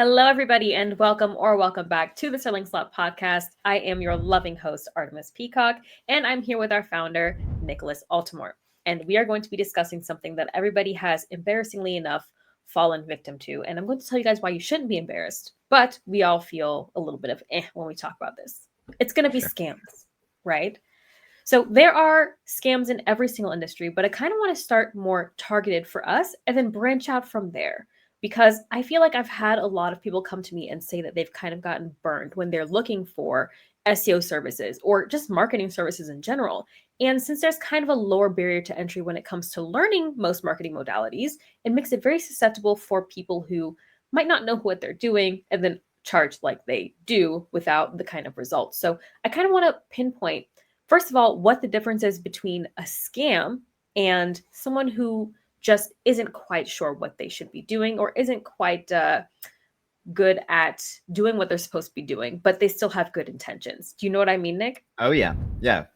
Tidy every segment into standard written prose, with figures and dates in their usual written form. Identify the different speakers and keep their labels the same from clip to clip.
Speaker 1: Hello, everybody, and welcome back to the Sirlinksalot podcast. I am your loving host, Artemis Peacock, and I'm here with our founder, Nicholas Altimore. And we are going to be discussing something that everybody has, embarrassingly enough, fallen victim to. And I'm going to tell you guys why you shouldn't be embarrassed, but we all feel a little bit of when we talk about this. It's going to be scams, right? So there are scams in every single industry, but I kind of want to start more targeted for us and then branch out from there because I feel like I've had a lot of people come to me and say that they've kind of gotten burned when they're looking for SEO services or just marketing services in general. And since there's kind of a lower barrier to entry when it comes to learning most marketing modalities, it makes it very susceptible for people who might not know what they're doing and then charge like they do without the kind of results. So I kind of want to pinpoint, first of all, what the difference is between a scam and someone who just isn't quite sure what they should be doing or isn't quite good at doing what they're supposed to be doing, but they still have good intentions. Do you know what I mean, Nick?
Speaker 2: Oh yeah,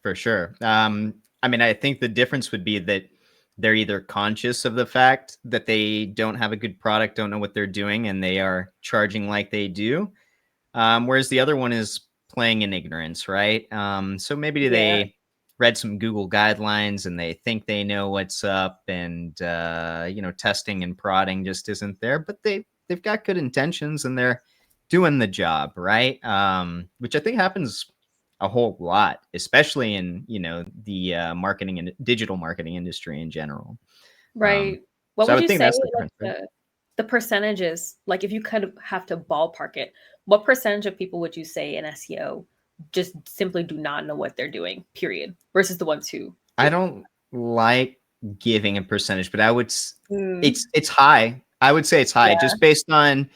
Speaker 2: for sure. I think the difference would be that they're either conscious of the fact that they don't have a good product, don't know what they're doing, and they are charging like they do. Whereas the other one is playing in ignorance, right? So maybe
Speaker 1: Yeah.
Speaker 2: they read some Google guidelines and they think they know what's up, and testing and prodding just isn't there, but they've got good intentions and they're doing the job, right? Which I think happens a whole lot, especially in the marketing and digital marketing industry in general. Um,
Speaker 1: Right. What
Speaker 2: so I
Speaker 1: would
Speaker 2: would
Speaker 1: you
Speaker 2: think
Speaker 1: say
Speaker 2: that's the
Speaker 1: like
Speaker 2: difference, right?
Speaker 1: the percentages, like if you kind of have to ballpark it, what percentage of people would you say in SEO just simply do not know what they're doing, period, versus the ones who
Speaker 2: I
Speaker 1: do?
Speaker 2: don't like giving a percentage, but
Speaker 1: Mm,
Speaker 2: it's high. I would say it's high
Speaker 1: yeah.
Speaker 2: just based on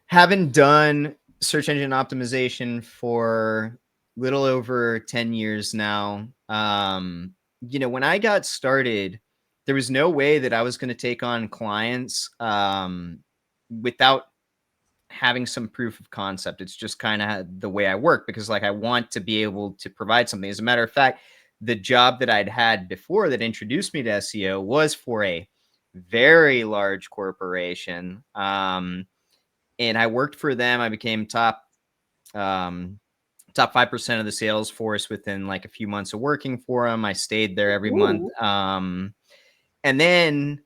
Speaker 2: having done search engine optimization for little over 10 years now. When I got started, there was no way that I was going to take on clients without having some proof of concept. It's just kind of the way I work because I want to be able to provide something. As a matter of fact, the job that I'd had before that introduced me to SEO was for a very large corporation. And I worked for them. I became um, top 5% of the sales force within like a few months of working for them. I stayed there every month.
Speaker 1: Ooh.
Speaker 2: And then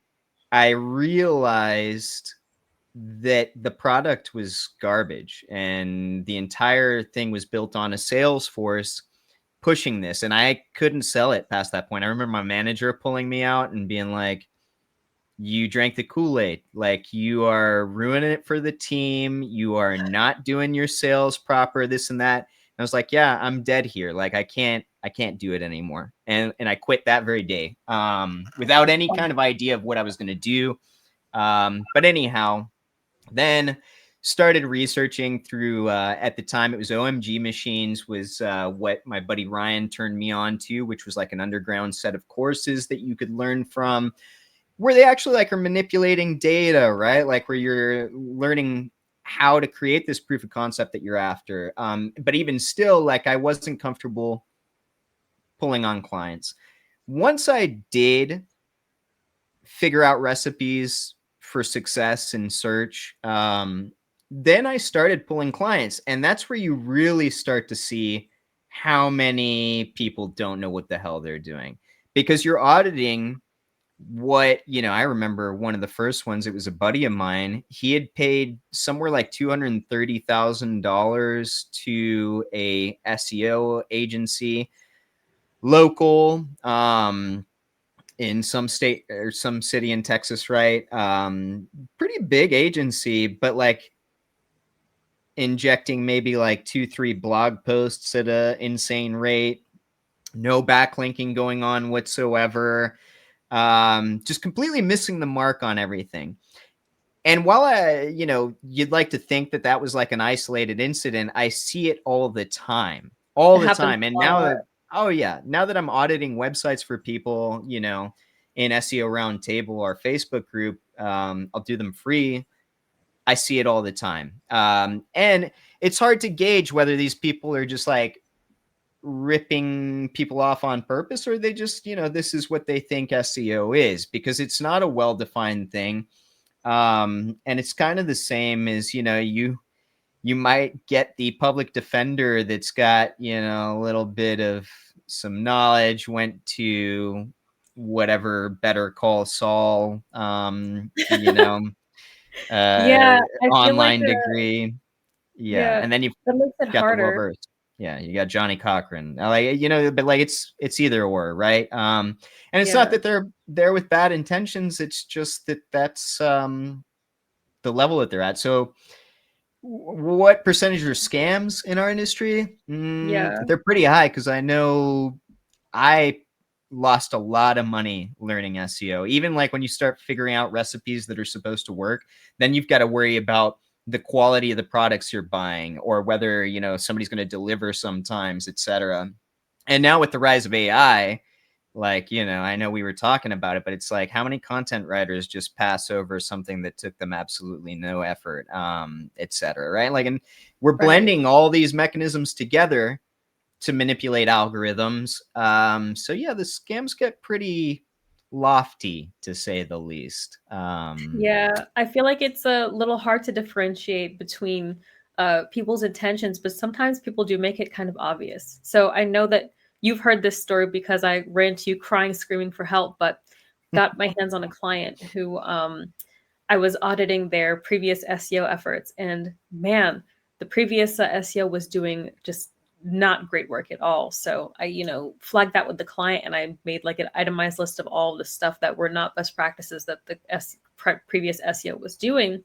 Speaker 2: I realized that the product was garbage and the entire thing was built on a sales force pushing this, and I couldn't sell it past that point. I remember my manager pulling me out and being like, you drank the Kool-Aid, like you are ruining it for the team, you are not doing your sales proper, this and that. And I was like, yeah, I'm dead here, like I can't do it anymore. And I quit that very day, without any kind of idea of what I was going to do. But anyhow, then started researching through, at the time it was OMG Machines was what my buddy Ryan turned me on to, which was like an underground set of courses that you could learn from, where they actually like are manipulating data, right? Like where you're learning how to create this proof of concept that you're after. But even still, like I wasn't comfortable pulling on clients. Once I did figure out recipes for success in search, then I started pulling clients. And that's where you really start to see how many people don't know what the hell they're doing, because you're auditing what, I remember one of the first ones, it was a buddy of mine. He had paid somewhere like $230,000 to a SEO agency, local, in some state or some city in Texas, right? Pretty big agency, but like injecting maybe like 2-3 blog posts at a insane rate, no backlinking going on whatsoever, just completely missing the mark on everything. And while you'd like to think that that was like an isolated incident, I see it all
Speaker 1: It
Speaker 2: the
Speaker 1: happens
Speaker 2: time. And
Speaker 1: a lot.
Speaker 2: oh yeah, now that I'm auditing websites for people, in SEO Roundtable, our Facebook group, I'll do them free. I see it all the time. And it's hard to gauge whether these people are just like ripping people off on purpose, or they just, this is what they think SEO is, because it's not a well-defined thing. And it's kind of the same as, you might get the public defender that's got, a little bit of some knowledge, went to whatever Better Call Saul,
Speaker 1: Yeah, I feel like
Speaker 2: online degree. Yeah.
Speaker 1: yeah,
Speaker 2: And then you've
Speaker 1: that makes it
Speaker 2: got the
Speaker 1: harder.
Speaker 2: reverse. Yeah, you got Johnny Cochran. Like, but like it's either or, right? And it's not
Speaker 1: Yeah,
Speaker 2: that they're there with bad intentions. It's just that that's the level that they're at. So what percentage are scams in our industry?
Speaker 1: yeah,
Speaker 2: They're pretty high, because I know I lost a lot of money learning SEO. Even like when you start figuring out recipes that are supposed to work, then you've got to worry about the quality of the products you're buying, or whether, somebody's going to deliver sometimes, etc. And now with the rise of AI, like, I know we were talking about it, but it's like, how many content writers just pass over something that took them absolutely no effort, etc. Right? Like, and we're
Speaker 1: right.
Speaker 2: blending all these mechanisms together to manipulate algorithms. So yeah, the scams get pretty lofty, to say the least.
Speaker 1: Yeah, I feel like it's a little hard to differentiate between people's intentions, but sometimes people do make it kind of obvious. So I know that you've heard this story because I ran to you crying, screaming for help, but got my hands on a client who I was auditing their previous SEO efforts, and man, the previous SEO was doing just not great work at all. So I, flagged that with the client, and I made like an itemized list of all the stuff that were not best practices that the previous SEO was doing.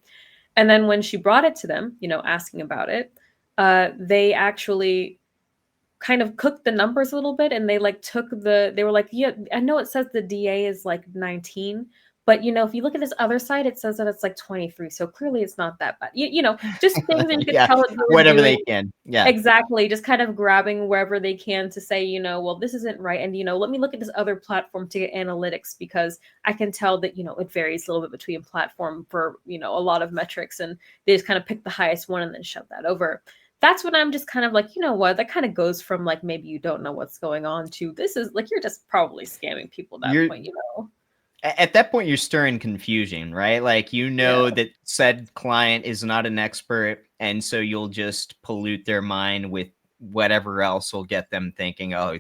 Speaker 1: And then when she brought it to them, asking about it, they actually kind of cooked the numbers a little bit, and they like they were like, yeah, I know it says the DA is like 19, but if you look at this other side, it says that it's like 23, so clearly it's not that bad. Just things that you could
Speaker 2: Yeah,
Speaker 1: tell that they were
Speaker 2: whatever
Speaker 1: doing.
Speaker 2: they can. Yeah.
Speaker 1: Exactly, just kind of grabbing wherever they can to say, well, this isn't right, and let me look at this other platform to get analytics, because I can tell that it varies a little bit between platform for a lot of metrics, and they just kind of pick the highest one and then shove that over. That's when I'm just kind of like, what, that kind of goes from like, maybe you don't know what's going on, to this is like, you're just probably scamming people at that
Speaker 2: You're
Speaker 1: point.
Speaker 2: at that point, you're stirring confusion, right? Like,
Speaker 1: Yeah,
Speaker 2: that said client is not an expert, and so you'll just pollute their mind with whatever else will get them thinking, oh,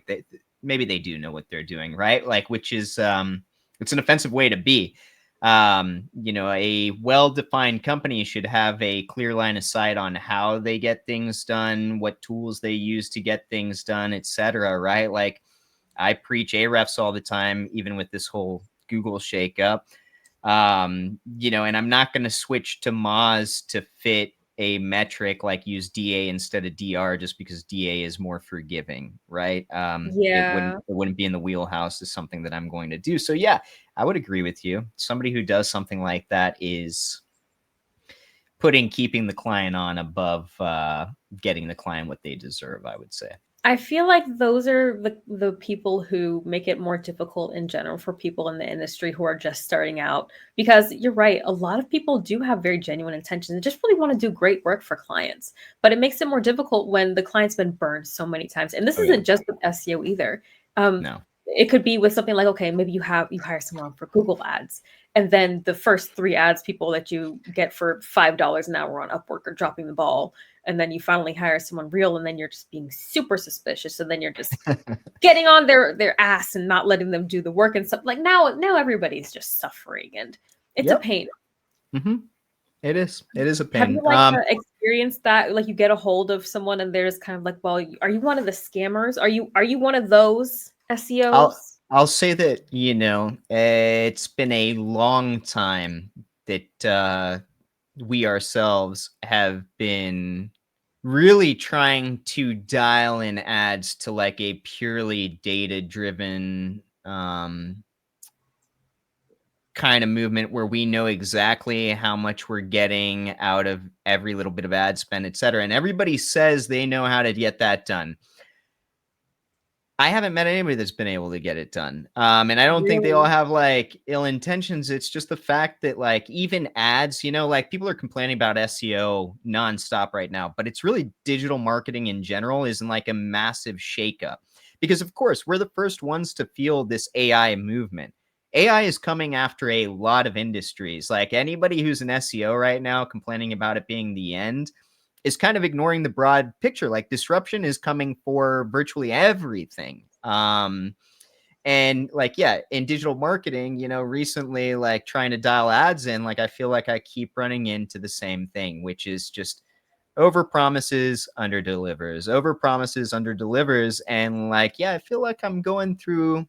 Speaker 2: maybe they do know what they're doing, right? Like, which is it's an offensive way to be. A well-defined company should have a clear line of sight on how they get things done, what tools they use to get things done, etc. Right? Like, I preach Ahrefs all the time, even with this whole Google shakeup. And I'm not going to switch to Moz to fit a metric, like use DA instead of DR, just because DA is more forgiving, right? It wouldn't
Speaker 1: yeah.
Speaker 2: it wouldn't be in the wheelhouse is something that I'm going to do. So yeah, I would agree with you. Somebody who does something like that is putting keeping the client on above getting the client what they deserve, I would say.
Speaker 1: I feel like those are the people who make it more difficult in general for people in the industry who are just starting out. Because you're right, a lot of people do have very genuine intentions and just really want to do great work for clients. But it makes it more difficult when the client's been burned so many times. And this
Speaker 2: Oh yeah.
Speaker 1: isn't just with SEO either. Um,
Speaker 2: No.
Speaker 1: it could be with something like, okay, maybe you hire someone for Google ads, and then the first three ads people that you get for $5 an hour on Upwork are dropping the ball, and then you finally hire someone real, and then you're just being super suspicious, and then you're just getting on their ass and not letting them do the work and stuff. Like, now everybody's just suffering, and it's a
Speaker 2: Yep.
Speaker 1: pain.
Speaker 2: Mm-hmm. It is. It is a
Speaker 1: Have you
Speaker 2: pain.
Speaker 1: like experienced that? Like, you get a hold of someone and there's kind of like, well, are you one of the scammers? Are you one of those
Speaker 2: I'll
Speaker 1: SEOs?
Speaker 2: I'll say that, it's been a long time that we ourselves have been really trying to dial in ads to like a purely data driven kind of movement, where we know exactly how much we're getting out of every little bit of ad spend, etc. And everybody says they know how to get that done. I haven't met anybody that's been able to get it done. And I don't think they all
Speaker 1: Really?
Speaker 2: have like ill intentions. It's just the fact that like even ads, like people are complaining about SEO nonstop right now, but it's really digital marketing in general is in like a massive shakeup, because of course we're the first ones to feel this AI movement. AI is coming after a lot of industries. Like anybody who's an SEO right now complaining about it being the end is kind of ignoring the broad picture. Like disruption is coming for virtually everything. And like, yeah, in digital marketing, you know, recently, like trying to dial ads in, like I feel like I keep running into the same thing, which is just over promises, under delivers, over promises, under delivers. And like, yeah, I feel like I'm going through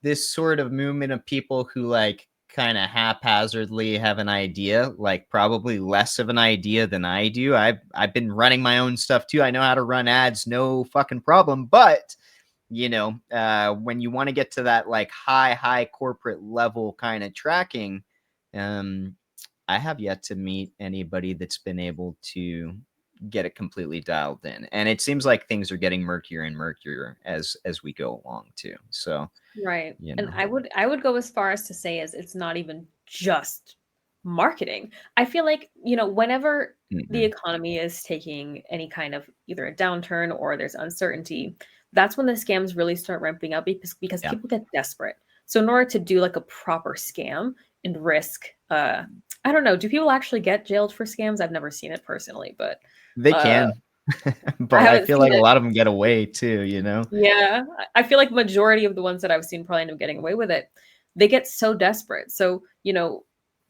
Speaker 2: this sort of movement of people who like kind of haphazardly have an idea, like probably less of an idea than I do. I've been running my own stuff too. I know how to run ads, no fucking problem. But you know, when you want to get to that like high corporate level kind of tracking, um, I have yet to meet anybody that's been able to get it completely dialed in. And it seems like things are getting murkier and murkier as we go along too. So,
Speaker 1: Right.
Speaker 2: you
Speaker 1: And
Speaker 2: know.
Speaker 1: I would go as far as to say as it's not even just marketing. I feel like, whenever the
Speaker 2: Mm-mm.
Speaker 1: economy is taking any kind of either a downturn or there's uncertainty, that's when the scams really start ramping up because
Speaker 2: Yeah,
Speaker 1: people get desperate. So in order to do like a proper scam and risk I don't know, do people actually get jailed for scams? I've never seen it personally, but
Speaker 2: they
Speaker 1: uh
Speaker 2: can.
Speaker 1: I
Speaker 2: But I
Speaker 1: haven't
Speaker 2: feel
Speaker 1: seen
Speaker 2: like a
Speaker 1: it.
Speaker 2: lot of them get away too, you know?
Speaker 1: Yeah, I feel like majority of the ones that I've seen probably end up getting away with it. They get so desperate. So,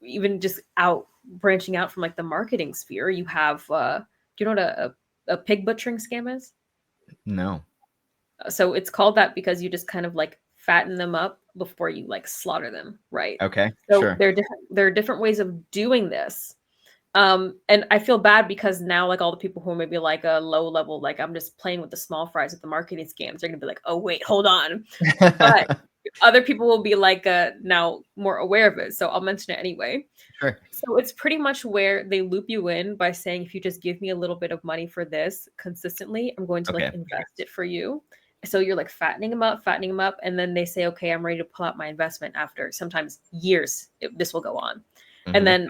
Speaker 1: even just out branching out from like the marketing sphere, you have do you know what a pig butchering scam is?
Speaker 2: No.
Speaker 1: So it's called that because you just kind of like fatten them up before you like slaughter them, right?
Speaker 2: Okay,
Speaker 1: So
Speaker 2: sure.
Speaker 1: there are different ways of doing this. And I feel bad because now like all the people who are maybe like a low level, like I'm just playing with the small fries with the marketing scams, they're gonna be like, oh wait, hold on. But other people will be like now more aware of it. So I'll mention it anyway.
Speaker 2: Sure.
Speaker 1: So it's pretty much where they loop you in by saying, if you just give me a little bit of money for this consistently, I'm going to like
Speaker 2: Okay.
Speaker 1: invest it for you. So you're like fattening them up, and then they say, okay, I'm ready to pull out my investment after sometimes years. This will go on, and
Speaker 2: Mhm.
Speaker 1: then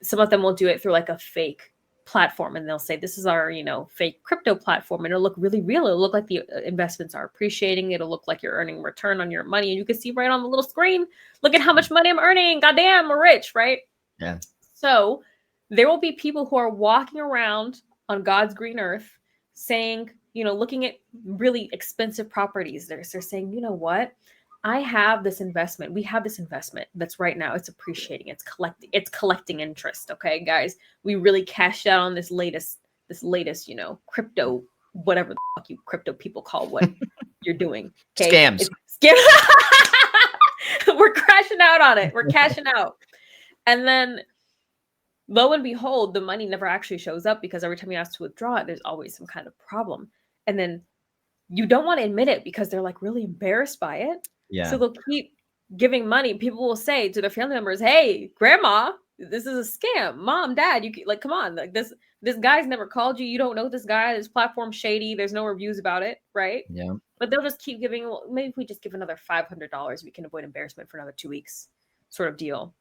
Speaker 1: some of them will do it through like a fake platform, and they'll say this is our fake crypto platform, and it'll look really real. It'll look like the investments are appreciating. It'll look like you're earning return on your money, and you can see right on the little screen, look at how much money I'm earning. Goddamn, I'm rich, right?
Speaker 2: Yeah.
Speaker 1: So there will be people who are walking around on God's green earth saying, looking at really expensive properties. They're saying, you know what? I have this investment. We have this investment that's right now. It's appreciating. It's collecting interest. Okay, guys. We really cashed out on this latest, crypto, whatever the fuck you crypto people call what you're doing. Okay.
Speaker 2: Scams.
Speaker 1: It's we're crashing out on it. We're cashing out. And then lo and behold, the money never actually shows up because every time you ask to withdraw it, there's always some kind of problem. And then you don't want to admit it because they're like really embarrassed by it. So
Speaker 2: Yeah.
Speaker 1: they'll keep giving money. People will say to their family members, "Hey, grandma, this is a scam. Mom, dad, like come on. Like this guy's never called you. You don't know this guy. This platform's shady. There's no reviews about it, right?"
Speaker 2: Yeah.
Speaker 1: But they'll just keep giving. Well, maybe if we just give another $500, we can avoid embarrassment for another 2 weeks, sort of deal.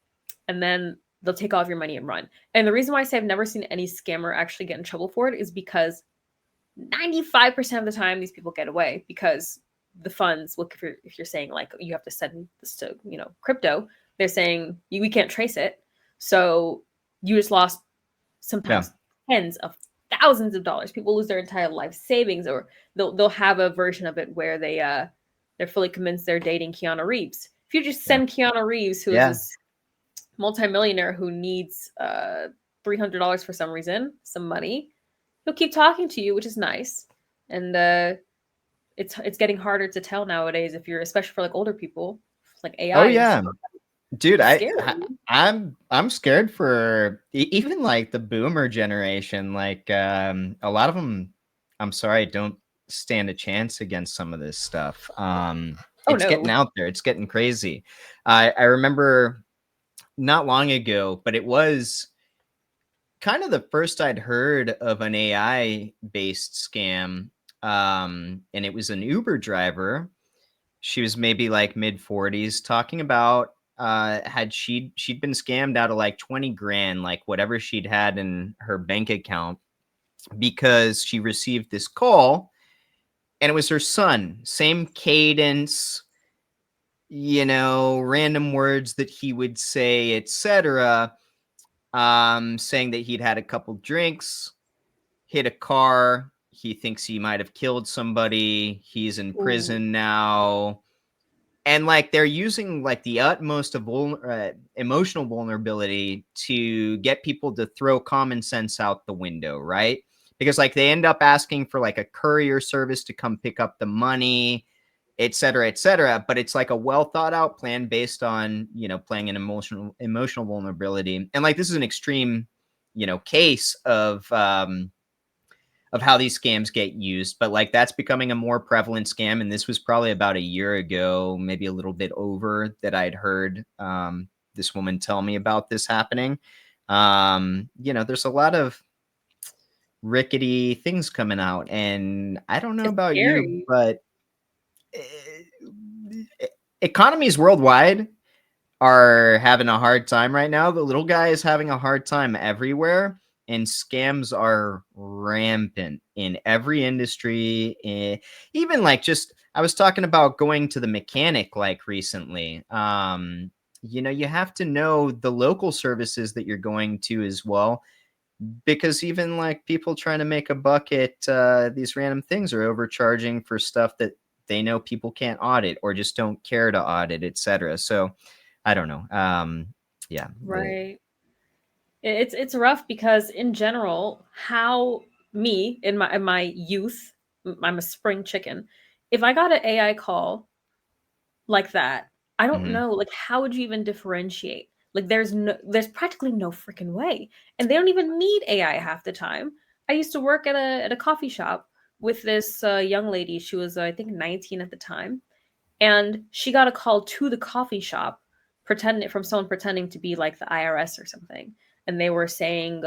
Speaker 1: And then they'll take all of your money and run. And the reason why I say I've never seen any scammer actually get in trouble for it is because 95% of the time these people get away because the funds, look, if you're saying like you have to send this to crypto, they're saying we can't trace it, so you just lost
Speaker 2: Yeah.
Speaker 1: sometimes tens of thousands of dollars. People lose their entire life savings, or they'll have a version of it where they're fully convinced they're dating Keanu Reeves. If you just
Speaker 2: Yeah.
Speaker 1: send Keanu Reeves, who is
Speaker 2: Yeah.
Speaker 1: this multimillionaire who needs $300 for some reason, some money, he'll keep talking to you, which is nice. And it's getting harder to tell nowadays if you're, especially for like older people, like
Speaker 2: Oh
Speaker 1: AI and
Speaker 2: yeah.
Speaker 1: stuff.
Speaker 2: Dude,
Speaker 1: It's scary.
Speaker 2: I'm scared for even like the boomer generation. Like a lot of them, I'm sorry, don't stand a chance against some of this stuff.
Speaker 1: Oh
Speaker 2: It's getting
Speaker 1: no.
Speaker 2: out there. It's getting crazy. I remember not long ago, but it was kind of the first I'd heard of an AI based scam. And it was an Uber driver. She was maybe like mid 40s talking about had she'd been scammed out of like 20 grand, like whatever she'd had in her bank account, because she received this call and it was her son, same cadence, random words that he would say, etc. Saying that he'd had a couple drinks, hit a car. He thinks he might have killed somebody. He's in
Speaker 1: Ooh.
Speaker 2: prison now. And like they're using like the utmost of emotional vulnerability to get people to throw common sense out the window, right? Because like they end up asking for like a courier service to come pick up the money, et cetera, et cetera. But it's like a well thought out plan based on, playing an emotional vulnerability. And like this is an extreme, case of how these scams get used, but like that's becoming a more prevalent scam. And this was probably about a year ago, maybe a little bit over, that I'd heard this woman tell me about this happening. There's a lot of rickety things coming out, and I don't know
Speaker 1: It's
Speaker 2: about you,
Speaker 1: scary.
Speaker 2: but economies worldwide are having a hard time right now. The little guy is having a hard time everywhere, and scams are rampant in every industry. Even like just I was talking about going to the mechanic like recently. You have to know the local services that you're going to as well, because even like people trying to make a buck at these random things are overcharging for stuff that they know people can't audit or just don't care to audit, etc. So I don't know. Yeah.
Speaker 1: Right. It's rough because in general, how me in my youth, I'm a spring chicken. If I got an AI call like that, I don't
Speaker 2: Mhm.
Speaker 1: know, like how would you even differentiate? Like there's practically no freaking way. And they don't even need AI half the time. I used to work at a coffee shop with this young lady. She was I think 19 at the time, and she got a call to the coffee shop pretending from someone pretending to be like the IRS or something, and they were saying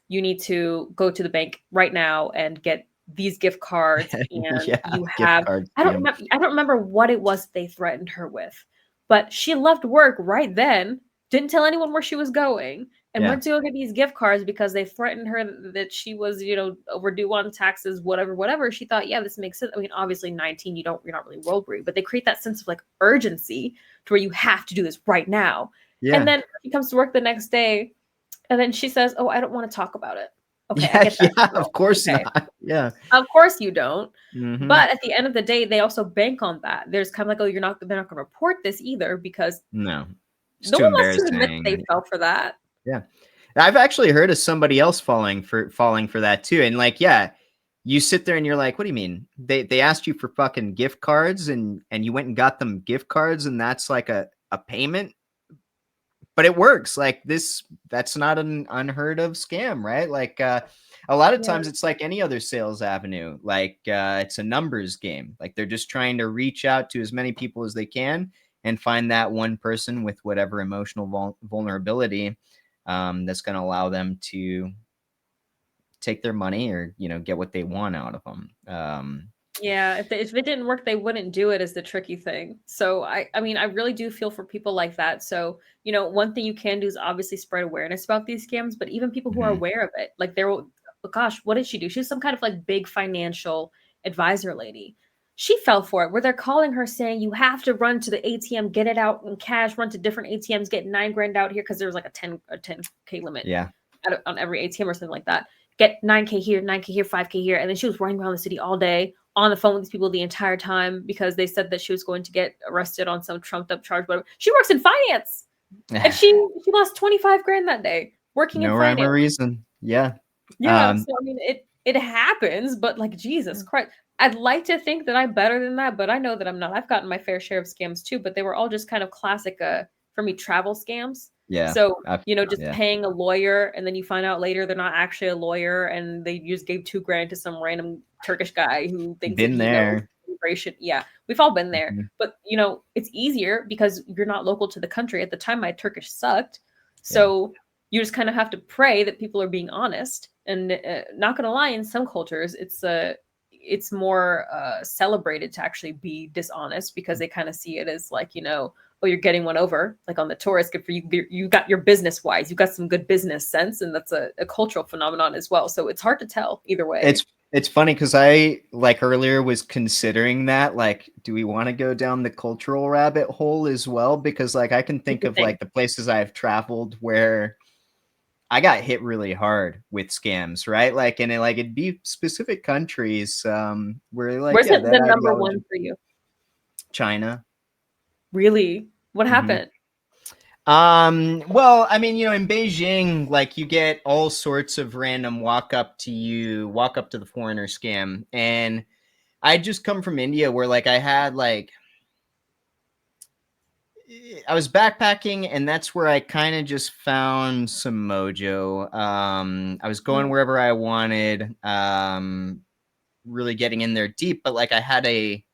Speaker 1: you need to go to the bank right now and get these gift cards, and
Speaker 2: Yeah,
Speaker 1: you
Speaker 2: gift
Speaker 1: have
Speaker 2: card
Speaker 1: I don't
Speaker 2: scam.
Speaker 1: remember I don't remember what it was they threatened her with, but she left work right then, didn't tell anyone where she was going, and
Speaker 2: Yeah.
Speaker 1: went to go get these gift cards because they threatened her that she was, overdue on taxes, whatever, whatever. She thought, yeah, this makes sense. I mean, obviously 19, you're not really world breed, but they create that sense of like urgency to where you have to do this right now. And
Speaker 2: Yeah.
Speaker 1: then she comes to work the next day, and then she says, "Oh, I don't want to talk about it." Okay, I
Speaker 2: Yeah,
Speaker 1: get that.
Speaker 2: yeah,
Speaker 1: Girl.
Speaker 2: of course
Speaker 1: Okay,
Speaker 2: not. Yeah.
Speaker 1: of course you don't.
Speaker 2: Mhm.
Speaker 1: But at the end of the day, they also bank on that. There's kind of like, oh, they're not going to report this either because
Speaker 2: No. It's
Speaker 1: no
Speaker 2: too
Speaker 1: one wants to admit that they
Speaker 2: embarrassing.
Speaker 1: fell for that.
Speaker 2: Yeah. I've actually heard of somebody else falling for that too. And like, yeah, you sit there and you're like, what do you mean? They asked you for fucking gift cards, and you went and got them gift cards, and that's like a payment? But it works. Like this, that's not an unheard of scam, right? Like a lot of
Speaker 1: Yeah.
Speaker 2: times it's like any other sales avenue. Like it's a numbers game. Like they're just trying to reach out to as many people as they can and find that one person with whatever emotional vulnerability that's going to allow them to take their money or get what they want out of them.
Speaker 1: Yeah, if it didn't work, they wouldn't do it is the tricky thing. So I mean, I really do feel for people like that. So, one thing you can do is obviously spread awareness about these scams, but even people who are
Speaker 2: Mhm.
Speaker 1: aware of it, like there will oh gosh, what did she do? She was some kind of like big financial advisor lady. She fell for it where they're calling her saying you have to run to the ATM, get it out in cash, run to different ATMs, get 9 grand out here because there was like a 10K limit
Speaker 2: Yeah.
Speaker 1: on every ATM or something like that. Get 9K here, 9K here, 5K here. And then she was running around the city all day on the phone with these people the entire time because they said that she was going to get arrested on some trumped up charge, whatever. She works in finance, and she lost 25 grand that day working in
Speaker 2: No rhyme or
Speaker 1: finance.
Speaker 2: reason. Yeah.
Speaker 1: Yeah,
Speaker 2: Um,
Speaker 1: so I mean it happens, but like Jesus Christ. I'd like to think that I'm better than that, but I know that I'm not. I've gotten my fair share of scams too, but they were all just kind of classic for me travel scams.
Speaker 2: yeah.
Speaker 1: So,
Speaker 2: I've,
Speaker 1: just
Speaker 2: yeah.
Speaker 1: paying a lawyer and then you find out later they're not actually a lawyer and they just gave 2 grand to some random Turkish guy who thinks that
Speaker 2: Been
Speaker 1: he knows
Speaker 2: there.
Speaker 1: immigration. Yeah, we've all been there.
Speaker 2: Mhm.
Speaker 1: But it's easier because you're not local to the country. At the time my Turkish sucked.
Speaker 2: Yeah.
Speaker 1: So you just kind of have to pray that people are being honest. And not gonna lie, in some cultures, it's more celebrated to actually be dishonest because they kind of see it as like oh, you're getting one over, like on the tourist. Good for you. You got your business wise. You got some good business sense, and that's a cultural phenomenon as well. So it's hard to tell either
Speaker 2: It's
Speaker 1: way.
Speaker 2: It's funny because I like earlier was considering that, like, do we want to go down the cultural rabbit hole as well? Because like I can
Speaker 1: What
Speaker 2: think
Speaker 1: do you
Speaker 2: of
Speaker 1: think?
Speaker 2: like the places I've traveled where I got hit really hard with scams, right? Like, and like it'd be specific countries where like,
Speaker 1: Where's
Speaker 2: yeah,
Speaker 1: it the
Speaker 2: that
Speaker 1: number one
Speaker 2: ideology.
Speaker 1: for you?
Speaker 2: China.
Speaker 1: Really? What
Speaker 2: Hmm.
Speaker 1: happened?
Speaker 2: Well, I mean, in Beijing, like you get all sorts of random walk up to the foreigner scam. And I just come from India where like I had like I was backpacking and that's where I kind of just found some mojo. I was going
Speaker 1: Mm.
Speaker 2: wherever I wanted, really getting in there deep, but like I had a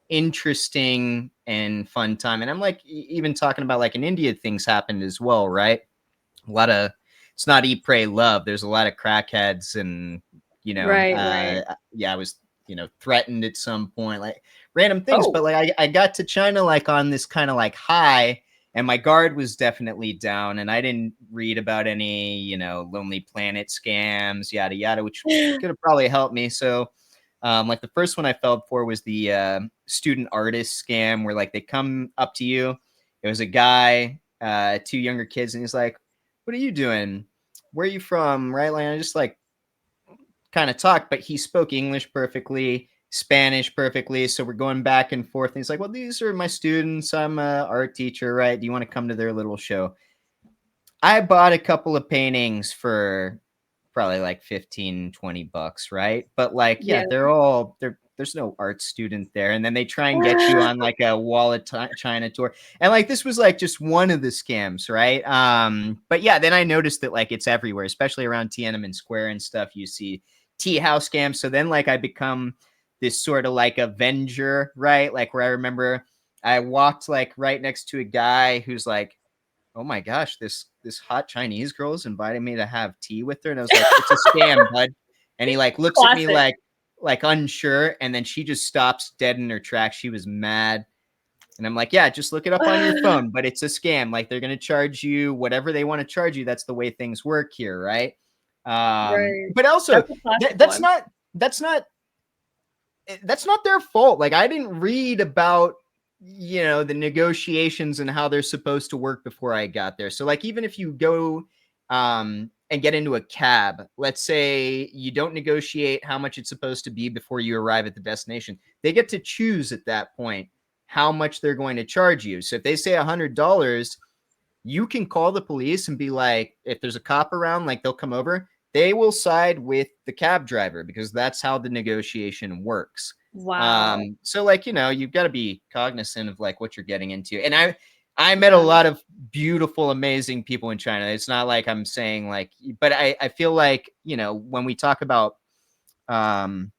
Speaker 2: interesting and fun time. And I'm like even talking about like in India things happened as well, right? A lot of it's not eat pray love. There's a lot of crackheads and
Speaker 1: Right, right.
Speaker 2: yeah, I was threatened at some point, like random things.
Speaker 1: Oh,
Speaker 2: But like I got to China like on this kind of like high, and my guard was definitely down, and I didn't read about any Lonely Planet scams, yada yada, which could have probably helped me. So like the first one I fell for was the student artist scam, where like they come up to you. It was a guy, two younger kids, and he's like, "What are you doing? Where are you from?" Right? Like I just like kind of talked, but he spoke English perfectly, Spanish perfectly. So we're going back and forth. And he's like, "Well, these are my students. I'm a art teacher, right? Do you want to come to their little show?" I bought a couple of paintings for probably like 15-20 bucks, right? But like, yeah,
Speaker 1: yeah.
Speaker 2: there's no art student there. And then they try and get you on like a wall of China tour. And like this was like just one of the scams, right? But yeah, then I noticed that like it's everywhere, especially around Tiananmen Square and stuff. You see tea house scams. So then like I become this sort of like Avenger, right? Like where I remember I walked like right next to a guy who's like, "Oh my gosh, this hot Chinese girl is inviting me to have tea with her." And I was like, "It's a scam, bud." And he like looks at me
Speaker 1: Classic.
Speaker 2: like unsure, and then she just stops dead in her tracks. She was mad. And I'm like, "Yeah, just look it up on your phone, but it's a scam. Like they're gonna charge you whatever they want to charge you. That's the way things work here, right?"
Speaker 1: Right.
Speaker 2: But also
Speaker 1: That's a classic
Speaker 2: that's
Speaker 1: one.
Speaker 2: not that's not their fault. Like I didn't read about the negotiations and how they're supposed to work before I got there. So like even if you go and get into a cab, let's say you don't negotiate how much it's supposed to be before you arrive at the destination. They get to choose at that point how much they're going to charge you. So if they say $100, you can call the police and be like, if there's a cop around, like they'll come over, they will side with the cab driver because that's how the negotiation works.
Speaker 1: Wow.
Speaker 2: So like, you've got to be cognizant of like what you're getting into. And I met a
Speaker 1: Yeah.
Speaker 2: lot of beautiful, amazing people in China. It's not like I'm saying like, but I feel like, when we talk about um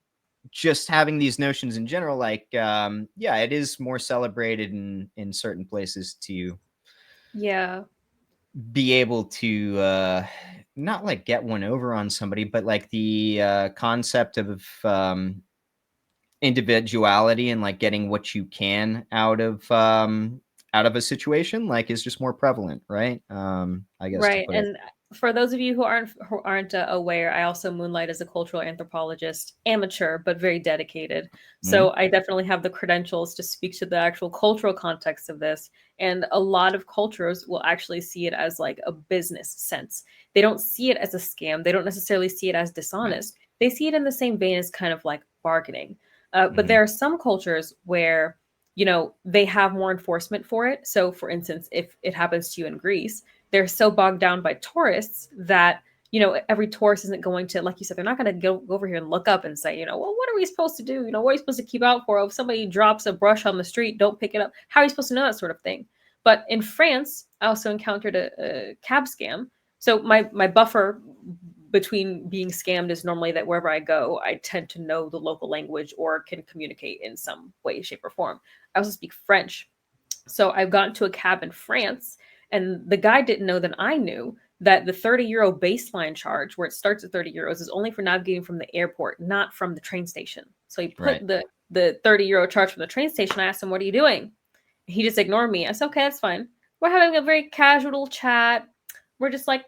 Speaker 2: just having these notions in general, like yeah, it is more celebrated in certain places to
Speaker 1: Yeah.
Speaker 2: be able to not like get one over on somebody, but like the concept of individuality and like getting what you can out of a situation like is just more prevalent, right? I guess to
Speaker 1: Right.
Speaker 2: put it.
Speaker 1: And for those of you who aren't aware, I also moonlight as a cultural anthropologist, amateur but very dedicated.
Speaker 2: Mhm.
Speaker 1: So I definitely have the credentials to speak to the actual cultural context of this. And a lot of cultures will actually see it as like a business sense. They don't see it as a scam. They don't necessarily see it as dishonest. They see it in the same vein as kind of like bargaining. But
Speaker 2: Mhm.
Speaker 1: there are some cultures where they have more enforcement for it. So for instance, if it happens to you in Greece, they're so bogged down by tourists that every tourist isn't going to, like you said, they're not going to go over here and look up and say, well, what are we supposed to do? What are you supposed to keep out for? If somebody drops a brush on the street, don't pick it up. How are you supposed to know that sort of thing? But in France, I also encountered a cab scam. So my buffer between being scammed is normally that wherever I go, I tend to know the local language or can communicate in some way, shape, or form. I also speak French. So I've gotten to a cab in France, and the guy didn't know that I knew that the 30 euro baseline charge, where it starts at 30 euros, is only for navigating from the airport, not from the train station. So he
Speaker 2: Right.
Speaker 1: put the 30 euro charge from the train station. I asked him, "What are you doing?" He just ignored me. I said, "Okay, that's fine. We're having a very casual chat. we're just like,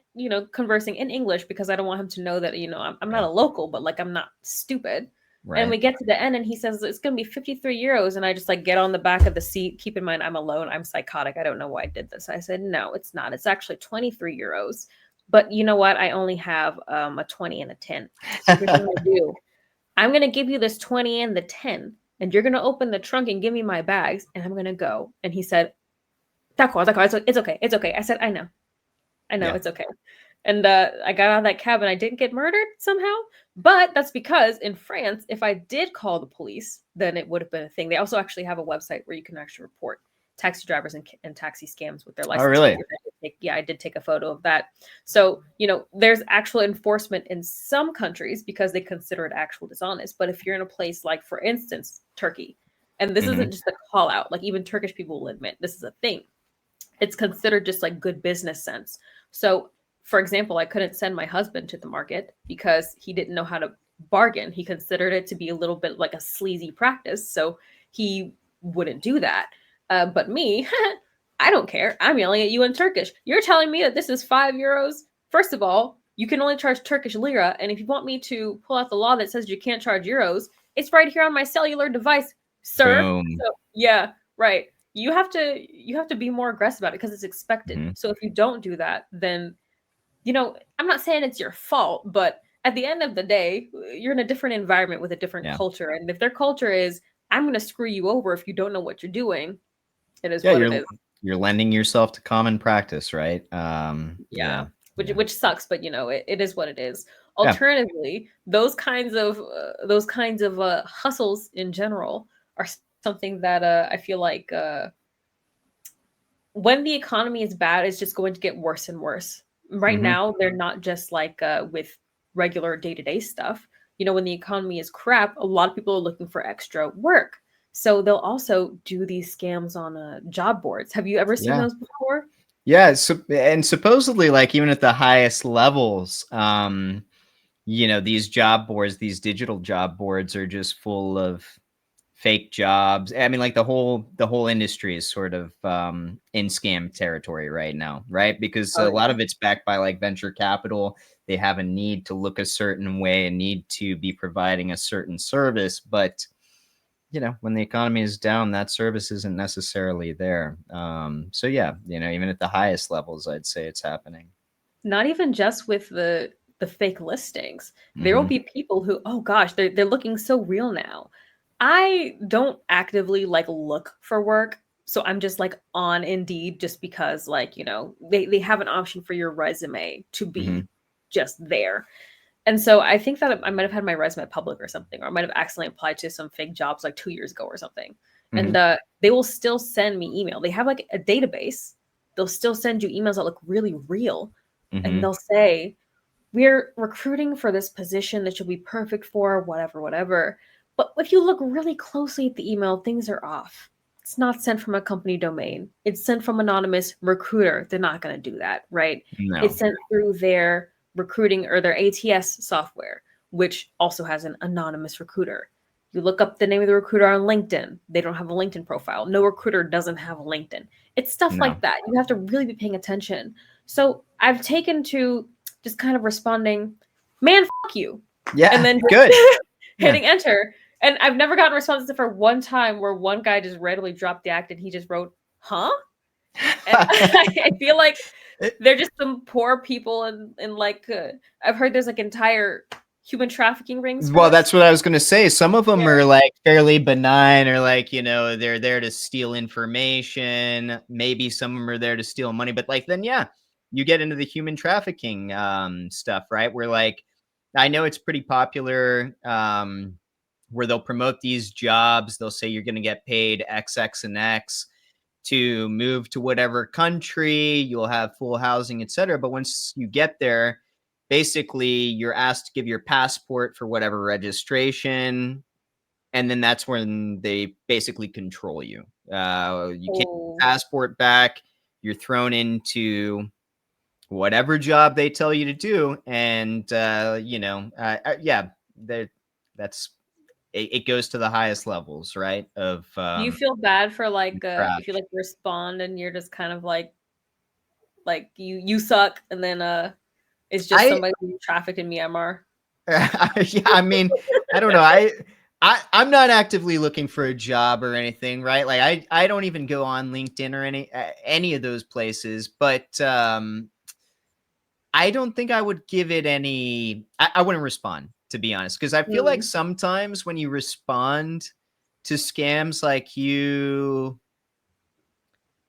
Speaker 1: conversing in English because I don't want him to know that, I'm not
Speaker 2: Yeah.
Speaker 1: a local, but like I'm not stupid. And
Speaker 2: Right.
Speaker 1: we get to the end and he says it's going to be 53 euros. And I just like get on the back of the seat. Keep in mind, I'm alone. I'm psychotic. I don't know why I did this. I said, no, it's not. It's actually 23 euros. But you know what? I only have a 20 and a 10. So here's what I'm going to do. I'm going to give you this 20 and the 10. And you're going to open the trunk and give me my bags. And I'm going to go. And he said, d'accord, d'accord. It's okay. It's okay. I said, I know.
Speaker 2: Yeah.
Speaker 1: It's okay. And I got out of that cab and I didn't get murdered somehow. But that's because in France, if I did call the police, then it would have been a thing. They also actually have a website where you can actually report taxi drivers and taxi scams with their
Speaker 2: Oh,
Speaker 1: license
Speaker 2: really?
Speaker 1: plate. I did take a photo of that. So, there's actual enforcement in some countries because they consider it actual dishonest. But if you're in a place like, for instance, Turkey, and this
Speaker 2: Mm-hmm.
Speaker 1: isn't just a call out, like even Turkish people will admit this is a thing, it's considered just like good business sense. So, for example, I couldn't send my husband to the market because he didn't know how to bargain. He considered it to be a little bit like a sleazy practice. So he wouldn't do that. But me, I don't care. I'm yelling at you in Turkish. You're telling me that this is 5 euros? First of all, you can only charge Turkish lira. And if you want me to pull out the law that says you can't charge euros, it's right here on my cellular device, sir.
Speaker 2: Boom.
Speaker 1: So, yeah, right. You have to be more aggressive about it because it's expected.
Speaker 2: Mm-hmm.
Speaker 1: So if you don't do that, then I'm not saying it's your fault, but at the end of the day, you're in a different environment with a different
Speaker 2: Yeah.
Speaker 1: culture. And if their culture is, I'm going to screw you over if you don't know what you're doing, it is
Speaker 2: Yeah.
Speaker 1: what it is.
Speaker 2: You're lending yourself to common practice, right?
Speaker 1: Yeah.
Speaker 2: Yeah. Yeah.
Speaker 1: Which sucks, but it is what it is.
Speaker 2: Yeah.
Speaker 1: Alternatively, those kinds of hustles in general are something that I feel like when the economy is bad, it's just going to get worse and worse. Right
Speaker 2: Mm-hmm.
Speaker 1: now, they're not just like with regular day to day stuff. When the economy is crap, a lot of people are looking for extra work. So they'll also do these scams on job boards. Have you ever seen
Speaker 2: Yeah.
Speaker 1: those before?
Speaker 2: Yeah. So, and supposedly, like even at the highest levels, these job boards, these digital job boards are just full of fake jobs. I mean, like the whole industry is sort of in scam territory right now, right? Because
Speaker 1: Oh
Speaker 2: a lot
Speaker 1: yeah.
Speaker 2: of it's backed by like venture capital. They have a need to look a certain way and need to be providing a certain service, but when the economy is down, that service isn't necessarily there. So yeah, even at the highest levels, I'd say it's happening.
Speaker 1: Not even just with the fake listings. There will
Speaker 2: Hmm.
Speaker 1: be people who, oh gosh, they're looking so real now. I don't actively like look for work. So I'm just like on Indeed just because like, they have an option for your resume to
Speaker 2: Hmm.
Speaker 1: be just there. And so I think that I might have had my resume public or something, or I might have accidentally applied to some fake jobs like 2 years ago or something. And
Speaker 2: Hmm.
Speaker 1: they will still send me email. They have like a database. They'll still send you emails that look really real. And
Speaker 2: Hmm.
Speaker 1: they'll say, we're recruiting for this position that you'll be perfect for, whatever, whatever. But if you look really closely at the email, things are off. It's not sent from a company domain. It's sent from anonymous recruiter. They're not going to do that, right?
Speaker 2: No.
Speaker 1: It's sent through their recruiting or their ATS software, which also has an anonymous recruiter. You look up the name of the recruiter on LinkedIn. They don't have a LinkedIn profile. No recruiter doesn't have a LinkedIn. It's stuff
Speaker 2: No.
Speaker 1: like that. You have to really be paying attention. So I've taken to just kind of responding, man, fuck you. And
Speaker 2: Yeah.
Speaker 1: then
Speaker 2: Good.
Speaker 1: just
Speaker 2: Yeah.
Speaker 1: hitting enter. And I've never gotten responses for one time where one guy just readily dropped the act and he just wrote, huh? And I feel like they're just some poor people and like, I've heard there's like entire human trafficking rings for
Speaker 2: Well,
Speaker 1: this.
Speaker 2: that's what I was going to say. Some of them
Speaker 1: Yeah.
Speaker 2: are like fairly benign, or like, they're there to steal information. Maybe some of them are there to steal money, but like, then yeah, you get into the human trafficking stuff, right? Where like, I know it's pretty popular, where they'll promote these jobs. They'll say you're going to get paid X, X, and X to move to whatever country, you'll have full housing, etc. But once you get there, basically you're asked to give your passport for whatever registration, and then that's when they basically control you. You can't
Speaker 1: Oh,
Speaker 2: passport back. You're thrown into whatever job they tell you to do, and yeah, that's it goes to the highest levels, right?
Speaker 1: do you feel bad for like if you
Speaker 2: Craft.
Speaker 1: like respond and you're just kind of like Like you suck, and then it's just somebody who trafficked in Myanmar.
Speaker 2: Yeah, I mean, I don't know. I'm not actively looking for a job or anything, right? Like I don't even go on LinkedIn or any of those places, but I don't think I would give it any. I wouldn't respond, to be honest, because I feel like sometimes when you respond to scams, like you're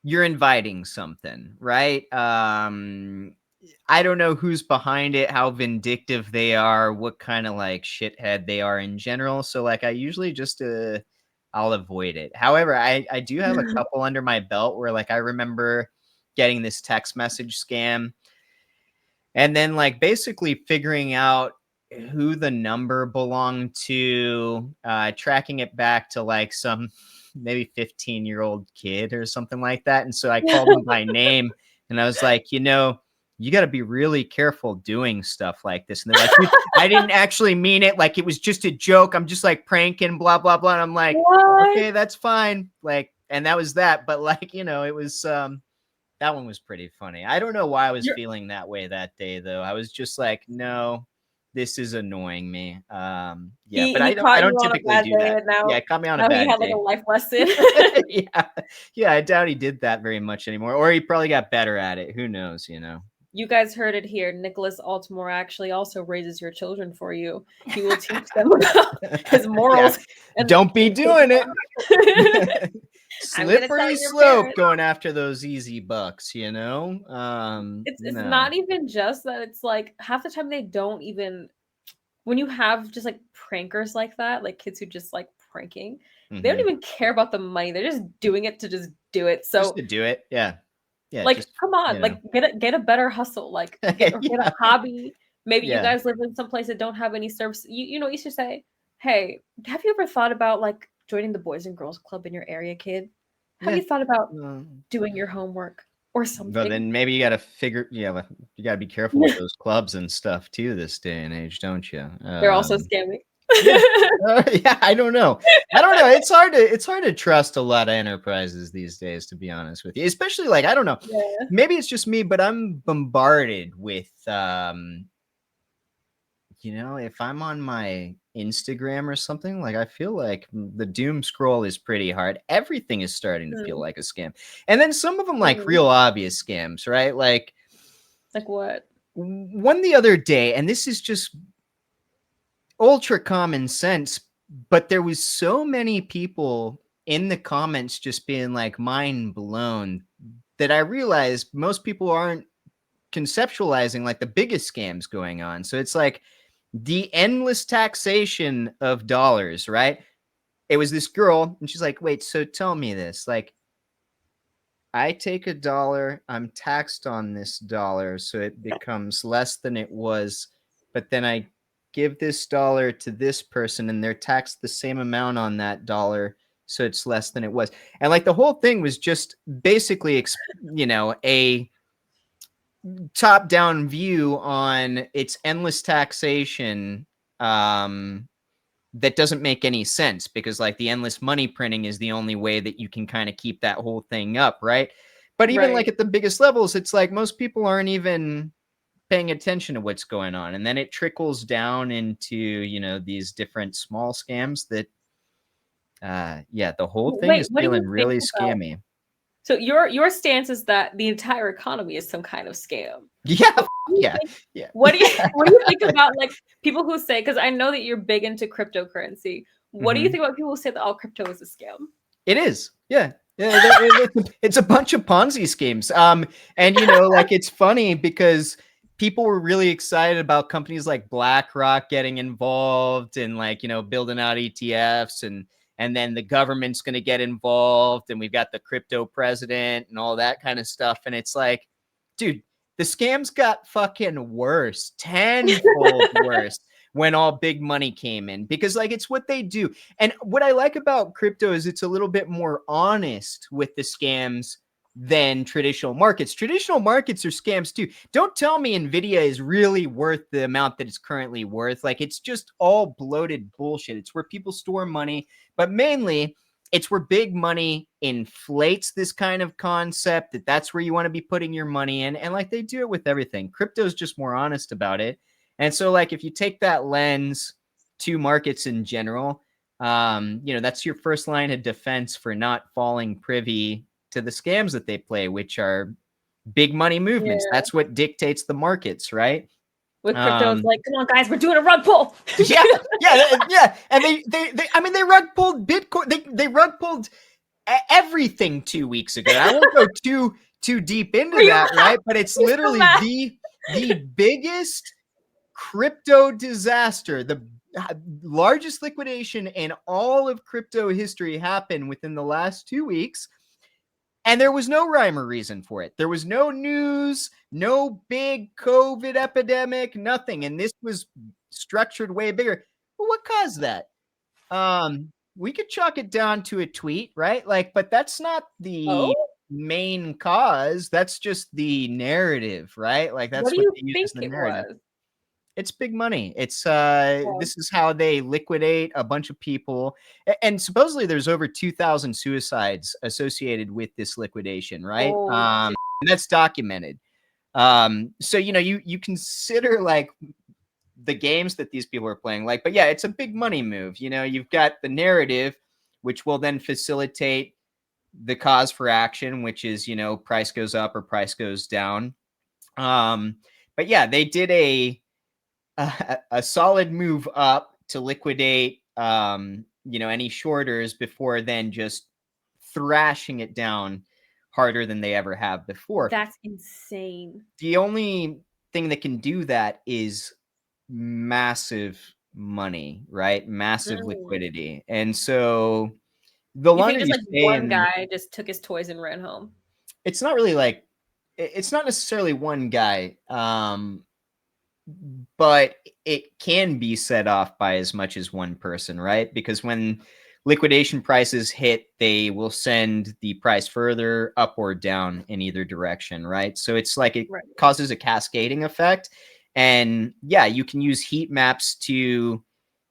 Speaker 2: inviting something, right? I don't know who's behind it, how vindictive they are, what kind of like shithead they are in general. So like I usually just I'll avoid it. However, I do have a couple under my belt where like I remember getting this text message scam and then like basically figuring out who the number belonged to, tracking it back to like some maybe 15-year-old kid or something like that. And so I called him by name and I was like, you got to be really careful doing stuff like this. And they're like, I didn't actually mean it. Like, it was just a joke. I'm just like pranking, blah, blah, blah. And I'm like, okay, that's fine. Like, and that was that. But like, it was, that one was pretty funny. I don't know why I was feeling that way that day, though. I was just like, no, this is annoying me. Yeah, but
Speaker 1: he
Speaker 2: I
Speaker 1: caught you
Speaker 2: don't
Speaker 1: on a
Speaker 2: typically
Speaker 1: bad
Speaker 2: do
Speaker 1: day,
Speaker 2: that.
Speaker 1: and now
Speaker 2: Yeah, it caught me on a
Speaker 1: now he
Speaker 2: bad
Speaker 1: had like
Speaker 2: day.
Speaker 1: a life lesson.
Speaker 2: Yeah, I doubt he did that very much anymore, or he probably got better at it. Who knows?
Speaker 1: You guys heard it here. Nicholas Altimore actually also raises your children for you. He will teach them about his morals.
Speaker 2: Yeah. Don't be doing it.
Speaker 1: I'm gonna tell
Speaker 2: Slippery
Speaker 1: your
Speaker 2: slope
Speaker 1: parents.
Speaker 2: going after those easy bucks,
Speaker 1: It's
Speaker 2: no.
Speaker 1: not even just that. It's like half the time they don't even, when you have just like prankers like that, like kids who just like pranking, they don't even care about the money. They're just doing it to just do it.
Speaker 2: Just
Speaker 1: So
Speaker 2: to do it. Yeah. Yeah.
Speaker 1: like,
Speaker 2: Just,
Speaker 1: come on, like get a better hustle, like get a hobby. Maybe you guys live in some place that don't have any service. You used to say, hey, have you ever thought about like joining the Boys and Girls Club in your area, kid? Have you thought about doing your homework or something?
Speaker 2: But then maybe you got to figure, you got to be careful with those clubs and stuff too this day and age, don't you?
Speaker 1: They're also scamming.
Speaker 2: Yeah. Yeah, I don't know. It's hard to trust a lot of enterprises these days, to be honest with you. Especially like, I don't know.
Speaker 1: Yeah.
Speaker 2: Maybe it's just me, but I'm bombarded with if I'm on my Instagram or something, like I feel like the doom scroll is pretty hard. Everything is starting to feel like a scam. And then some of them like real obvious scams, right? Like
Speaker 1: what?
Speaker 2: One the other day, and this is just ultra common sense, but there was so many people in the comments just being like mind blown that I realized most people aren't conceptualizing like the biggest scams going on. So it's like the endless taxation of dollars, right? It was this girl and she's like, wait, so tell me this, like, I take $1, I'm taxed on this dollar, so it becomes less than it was, but then I give this dollar to this person and they're taxed the same amount on that dollar, so it's less than it was. And like the whole thing was just basically, a top-down view on its endless taxation, that doesn't make any sense because like the endless money printing is the only way that you can kind of keep that whole thing up, right? But even like at the biggest levels, it's like most people aren't even paying attention to what's going on. And then it trickles down into, these different small scams that, the whole thing is
Speaker 1: What do you
Speaker 2: feeling
Speaker 1: think
Speaker 2: really
Speaker 1: about?
Speaker 2: scammy.
Speaker 1: So your stance is that the entire economy is some kind of scam.
Speaker 2: Yeah. Yeah. Yeah.
Speaker 1: What do you think about like people who say, because I know that you're big into cryptocurrency. What do you think about people who say that all crypto is a scam?
Speaker 2: It is. Yeah. Yeah, it's a bunch of Ponzi schemes. And like it's funny because people were really excited about companies like BlackRock getting involved and like, building out ETFs and then the government's going to get involved and we've got the crypto president and all that kind of stuff. And it's like, dude, the scams got fucking worse, tenfold worse when all big money came in because like it's what they do. And what I like about crypto is it's a little bit more honest with the scams than traditional markets. Traditional markets are scams too. Don't tell me Nvidia is really worth the amount that it's currently worth. Like it's just all bloated bullshit. It's where people store money, but mainly it's where big money inflates this kind of concept that's where you want to be putting your money in. And like they do it with everything. Crypto is just more honest about it. And so like if you take that lens to markets in general, that's your first line of defense for not falling privy to the scams that they play, which are big money movements.
Speaker 1: Yeah.
Speaker 2: That's what dictates the markets, right?
Speaker 1: With crypto, it's
Speaker 2: Um,
Speaker 1: like, come on, guys, we're doing a rug pull.
Speaker 2: yeah, yeah. And they rug pulled Bitcoin. They rug pulled everything 2 weeks ago. And I won't go too deep into that, right? But it's
Speaker 1: You're so
Speaker 2: literally
Speaker 1: mad.
Speaker 2: the biggest crypto disaster, the largest liquidation in all of crypto history happened within the last 2 weeks. And there was no rhyme or reason for it. There was no news, no big COVID epidemic, nothing. And this was structured way bigger. Well, what caused that? We could chalk it down to a tweet, right? Like, but that's not
Speaker 1: Oh,
Speaker 2: the main cause. That's just the narrative, right? Like
Speaker 1: what
Speaker 2: that's
Speaker 1: do
Speaker 2: what
Speaker 1: you
Speaker 2: they use
Speaker 1: think
Speaker 2: as the
Speaker 1: it
Speaker 2: narrative.
Speaker 1: was?
Speaker 2: It's big money. It's
Speaker 1: Oh,
Speaker 2: this is how they liquidate a bunch of people. And supposedly there's over 2,000 suicides associated with this liquidation, right?
Speaker 1: oh shit.
Speaker 2: And that's documented. So you consider like the games that these people are playing, like, but yeah, it's a big money move. You've got the narrative, which will then facilitate the cause for action, which is price goes up or price goes down. But yeah, they did a solid move up to liquidate any shorters before then just thrashing it down harder than they ever have before.
Speaker 1: That's insane.
Speaker 2: The only thing that can do that is massive money, right? Massive
Speaker 1: Mm.
Speaker 2: liquidity. And so the
Speaker 1: You
Speaker 2: longer
Speaker 1: think just
Speaker 2: you
Speaker 1: like
Speaker 2: stay
Speaker 1: one
Speaker 2: in,
Speaker 1: guy just took his toys and ran home?
Speaker 2: it's not really like it's not necessarily one guy. But it can be set off by as much as one person, right? Because when liquidation prices hit, they will send the price further up or down in either direction, right? So it's like it
Speaker 1: Right.
Speaker 2: causes a cascading effect. And yeah, you can use heat maps to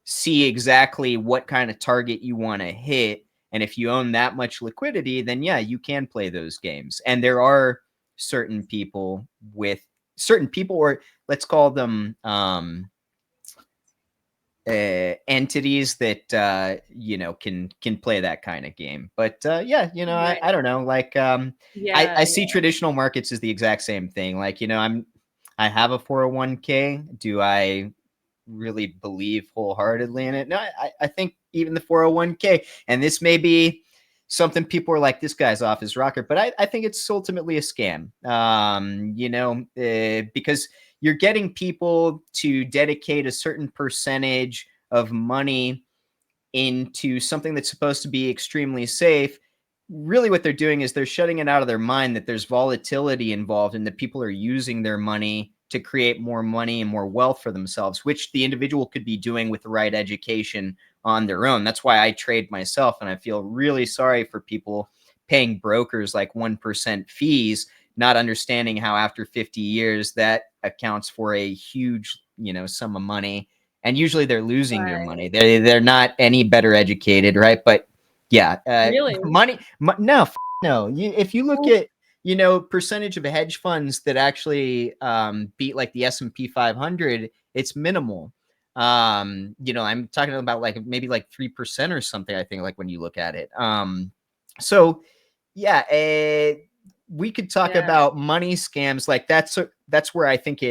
Speaker 2: see exactly what kind of target you want to hit. And if you own that much liquidity, then yeah, you can play those games. And there are certain people with certain people, or let's call them entities that can play that kind of game. But yeah,
Speaker 1: Right.
Speaker 2: I don't know. Like I
Speaker 1: Yeah.
Speaker 2: see traditional markets as the exact same thing. Like I have a 401k. Do I really believe wholeheartedly in it? No, I think even the 401k, and this may be something people are like, this guy's off his rocker, but I think it's ultimately a scam. Because you're getting people to dedicate a certain percentage of money into something that's supposed to be extremely safe. Really what they're doing is they're shutting it out of their mind that there's volatility involved and that people are using their money to create more money and more wealth for themselves, which the individual could be doing with the right education on their own. That's why I trade myself, and I feel really sorry for people paying brokers like 1% fees, not understanding how after 50 years that accounts for a huge sum of money, and usually they're losing their
Speaker 1: Right.
Speaker 2: money. They're not any better educated, right? But yeah,
Speaker 1: Really?
Speaker 2: money. No, no. If you look
Speaker 1: Well,
Speaker 2: at percentage of hedge funds that actually beat like the S&P 500, it's minimal. I'm talking about like maybe like 3% or something. I think like when you look at it. So yeah, we could talk
Speaker 1: yeah.
Speaker 2: about money scams. Like that's where I think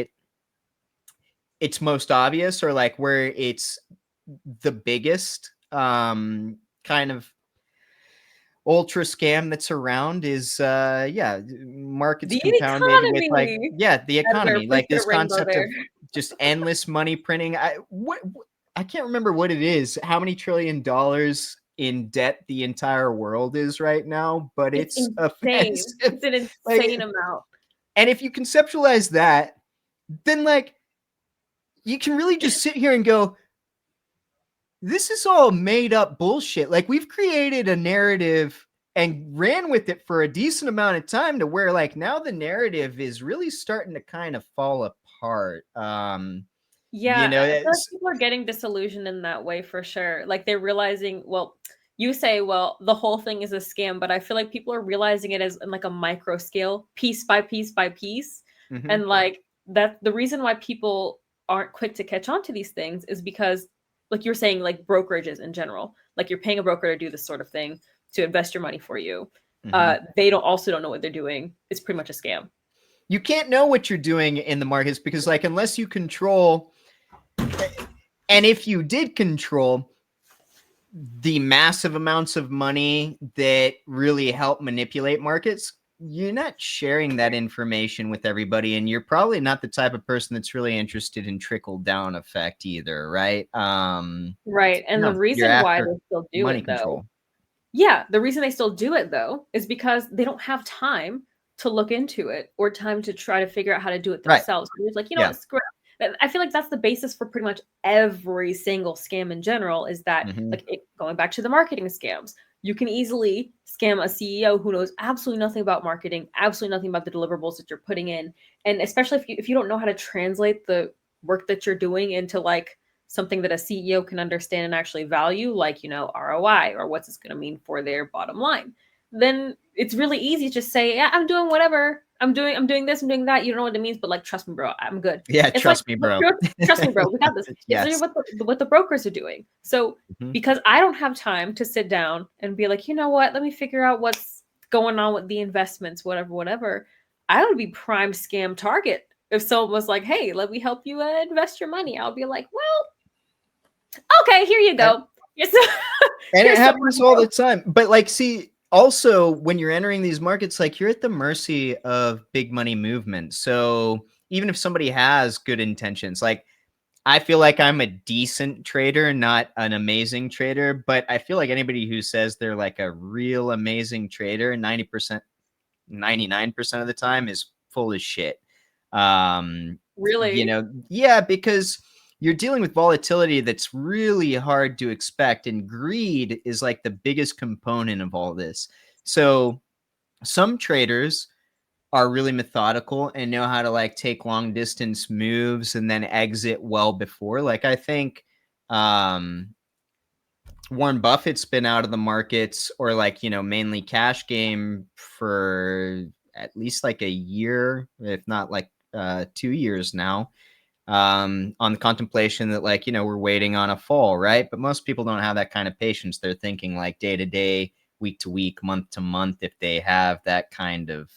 Speaker 2: it's most obvious, or like where it's the biggest kind of ultra scam that's around is yeah, markets
Speaker 1: The
Speaker 2: compounded with like
Speaker 1: economy.
Speaker 2: yeah, the
Speaker 1: Editor,
Speaker 2: economy,
Speaker 1: please
Speaker 2: like
Speaker 1: put
Speaker 2: this
Speaker 1: a rainbow
Speaker 2: concept
Speaker 1: there.
Speaker 2: of just endless money printing. I can't remember what it is, how many $1 trillion in debt the entire world is right now, but
Speaker 1: It's
Speaker 2: it's
Speaker 1: insane.
Speaker 2: offensive.
Speaker 1: It's an
Speaker 2: Like,
Speaker 1: insane amount.
Speaker 2: and if you conceptualize that, then like you can really just sit here and go, this is all made up bullshit. Like we've created a narrative and ran with it for a decent amount of time to where like now the narrative is really starting to kind of fall apart.
Speaker 1: Yeah, I feel like
Speaker 2: It's
Speaker 1: people are getting disillusioned in that way for sure. Like they're realizing, well, you say, well, the whole thing is a scam, but I feel like people are realizing it as in like a micro scale, piece by piece by piece.
Speaker 2: Mm-hmm.
Speaker 1: And like that, the reason why people aren't quick to catch on to these things is because, like you're saying, like brokerages in general, like you're paying a broker to do this sort of thing to invest your money for you.
Speaker 2: Mm-hmm.
Speaker 1: They don't know what they're doing. It's pretty much a scam.
Speaker 2: You can't know what you're doing in the markets because, like, unless you control, and if you did control the massive amounts of money that really help manipulate markets, you're not sharing that information with everybody, and you're probably not the type of person that's really interested in trickle down effect either, right?
Speaker 1: Right. And the
Speaker 2: No, you're
Speaker 1: reason why
Speaker 2: after
Speaker 1: they still do
Speaker 2: money
Speaker 1: it though,
Speaker 2: control.
Speaker 1: yeah, the reason they still do it though is because they don't have time to look into it or time to try to figure out how to do it
Speaker 2: Right.
Speaker 1: themselves. It's like, you know
Speaker 2: Yeah.
Speaker 1: what, screw it. I feel like that's the basis for pretty much every single scam in general is that,
Speaker 2: Mm-hmm.
Speaker 1: like, going back to the marketing scams, you can easily scam a CEO who knows absolutely nothing about marketing, absolutely nothing about the deliverables that you're putting in. And especially if you don't know how to translate the work that you're doing into like something that a CEO can understand and actually value, like, you know, ROI or what's this going to mean for their bottom line, then it's really easy to just say, yeah, I'm doing whatever. I'm doing this, I'm doing that. You don't know what it means, but like, trust me, bro, I'm good.
Speaker 2: Yeah,
Speaker 1: It's like,
Speaker 2: trust me, bro.
Speaker 1: trust me, bro, we got this. It's literally
Speaker 2: Yes.
Speaker 1: what the brokers are doing. So
Speaker 2: Mm-hmm.
Speaker 1: because I don't have time to sit down and be like, you know what, let me figure out what's going on with the investments, whatever. I would be prime scam target if someone was like, hey, let me help you invest your money. I'll be like, well, okay, here you
Speaker 2: And,
Speaker 1: go. Here's,
Speaker 2: and it
Speaker 1: here's some
Speaker 2: happens
Speaker 1: money,
Speaker 2: all
Speaker 1: bro.
Speaker 2: the time. But like, see, also when you're entering these markets, like you're at the mercy of big money movement. So even if somebody has good intentions, like I feel like I'm a decent trader, not an amazing trader, but I feel like anybody who says they're like a real amazing trader, 90%, 99% of the time is full of shit. Um,
Speaker 1: Really?
Speaker 2: yeah, because you're dealing with volatility that's really hard to expect, and greed is like the biggest component of all this. So some traders are really methodical and know how to like take long distance moves and then exit well before. Like I think um Warren Buffett's been out of the markets or like, mainly cash game for at least like a year, if not like 2 years now. On the contemplation that like, we're waiting on a fall, right? But most people don't have that kind of patience. They're thinking like day to day, week to week, month to month, if they have that kind of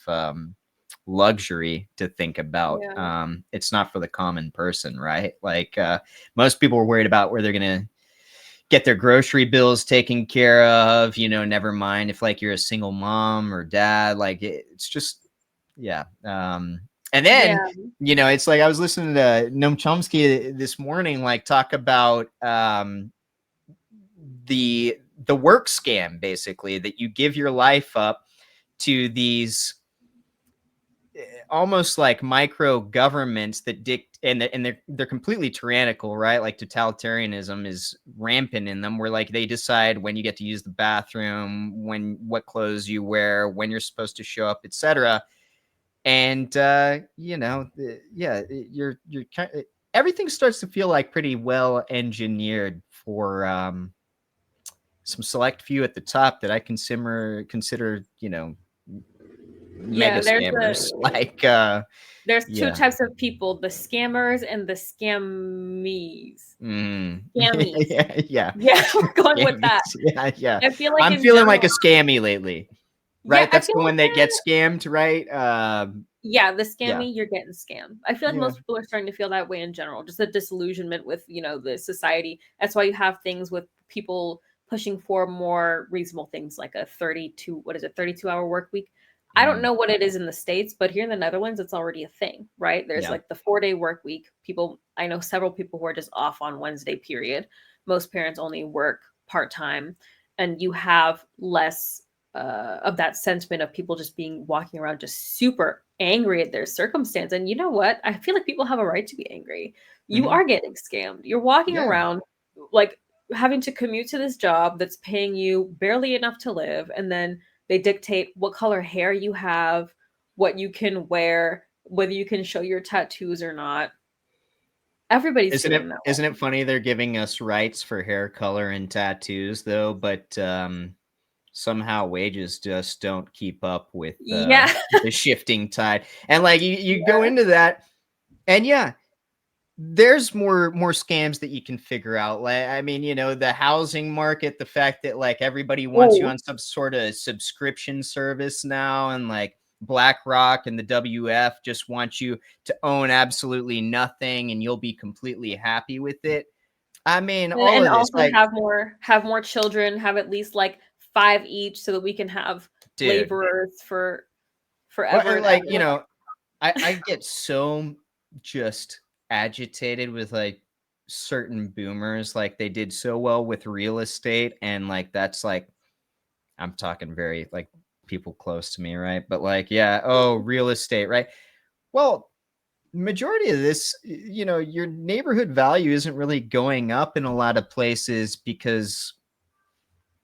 Speaker 2: luxury to think about.
Speaker 1: Yeah.
Speaker 2: It's not for the common person, right? Like most people are worried about where they're going to get their grocery bills taken care of, never mind if like you're a single mom or dad, like it's just, yeah. And then,
Speaker 1: Yeah.
Speaker 2: it's like I was listening to Noam Chomsky this morning, like talk about the work scam, basically, that you give your life up to these almost like micro governments that and they're completely tyrannical, right? Like totalitarianism is rampant in them, where like they decide when you get to use the bathroom, what clothes you wear, when you're supposed to show up, etc. And yeah, you're kind of, everything starts to feel like pretty well engineered for some select few at the top that I consider mega
Speaker 1: Yeah,
Speaker 2: scammers. Like
Speaker 1: there's two
Speaker 2: yeah.
Speaker 1: types of people, the scammers and the scammies.
Speaker 2: Mm.
Speaker 1: Scammies.
Speaker 2: Yeah, yeah.
Speaker 1: Yeah, we're going with that.
Speaker 2: Scammies. Yeah, yeah.
Speaker 1: I feel like
Speaker 2: I'm
Speaker 1: in
Speaker 2: feeling like
Speaker 1: general,
Speaker 2: a scammy lately,
Speaker 1: yeah,
Speaker 2: right?
Speaker 1: I
Speaker 2: That's
Speaker 1: feel
Speaker 2: the
Speaker 1: like
Speaker 2: one that gets scammed, right?
Speaker 1: yeah, the
Speaker 2: Yeah,
Speaker 1: scammy, you're getting scammed. I feel like
Speaker 2: yeah.
Speaker 1: most people are starting to feel that way in general, just a disillusionment with, you know, the society. That's why you have things with people pushing for more reasonable things like a 32, what is it, 32-hour work week. I don't
Speaker 2: Mm,
Speaker 1: know what it is in the States, but here in the Netherlands, it's already a thing, right? There's
Speaker 2: yeah.
Speaker 1: like the 4-day work week. People, I know several people who are just off on Wednesday, period. Most parents only work part time, and you have less of that sentiment of people just being walking around just super angry at their circumstance. And you know what? I feel like people have a right to be angry. You
Speaker 2: Hmm.
Speaker 1: are getting scammed. You're walking
Speaker 2: Yeah.
Speaker 1: around like having to commute to this job that's paying you barely enough to live, and then they dictate what color hair you have, what you can wear, whether you can show your tattoos or not. Everybody's
Speaker 2: Isn't
Speaker 1: doing
Speaker 2: it
Speaker 1: that.
Speaker 2: isn't it funny they're giving us rights for hair color and tattoos though, but somehow wages just don't keep up with
Speaker 1: Yeah.
Speaker 2: the shifting tide. And like you go into that, and yeah, there's more scams that you can figure out. Like, I mean, the housing market, the fact that like everybody wants you
Speaker 1: Oh,
Speaker 2: on some sort of subscription service now, and like BlackRock and the WF just want you to own absolutely nothing and you'll be completely happy with it. I mean, all
Speaker 1: and
Speaker 2: of this,
Speaker 1: also
Speaker 2: like,
Speaker 1: have more children, have at least like 5 each so that we can have
Speaker 2: dude,
Speaker 1: laborers for
Speaker 2: well,
Speaker 1: forever
Speaker 2: and
Speaker 1: and ever.
Speaker 2: like, I get so just agitated with like certain boomers, like they did so well with real estate, and like that's like I'm talking very like people close to me, right? But like, yeah, oh, real estate, right? Well, majority of this, your neighborhood value isn't really going up in a lot of places because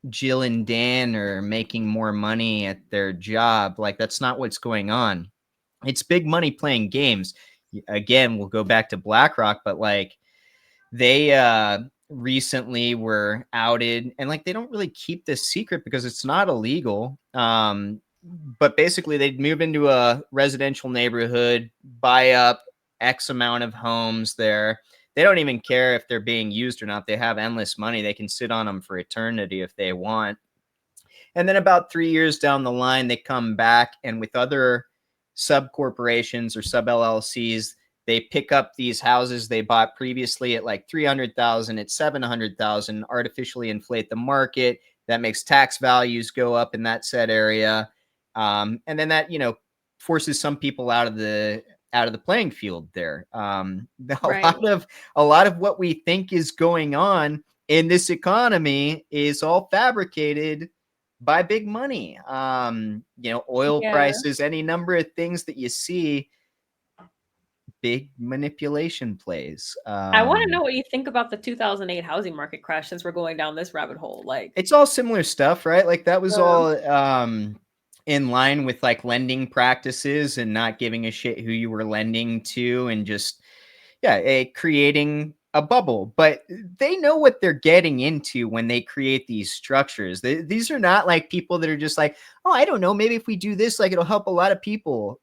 Speaker 2: Jill and Dan are making more money at their job. Like that's not what's going on. It's big money playing games. Again, we'll go back to BlackRock, but like they recently were outed, and like they don't really keep this secret because it's not illegal. But basically they'd move into a residential neighborhood, buy up X amount of homes there. They don't even care if they're being used or not. They have endless money. They can sit on them for eternity if they want. And then about 3 years down the line, they come back, and with other sub corporations or sub LLCs, they pick up these houses they bought previously at like 300,000, at 700,000, artificially inflate the market. That makes tax values go up in that said area. And then that, forces some people out of the playing field there.
Speaker 1: Right.
Speaker 2: A lot of what we think is going on in this economy is all fabricated by big money. Oil
Speaker 1: Yeah.
Speaker 2: prices, any number of things that you see, big manipulation plays.
Speaker 1: I wanna know what you think about the 2008 housing market crash since we're going down this rabbit hole, like,
Speaker 2: It's all similar stuff, right? Like that was
Speaker 1: uh,
Speaker 2: all in line with like lending practices and not giving a shit who you were lending to, and just creating a bubble. But they know what they're getting into when they create these structures. These are not like people that are just like, oh, I don't know, maybe if we do this, like it'll help a lot of people.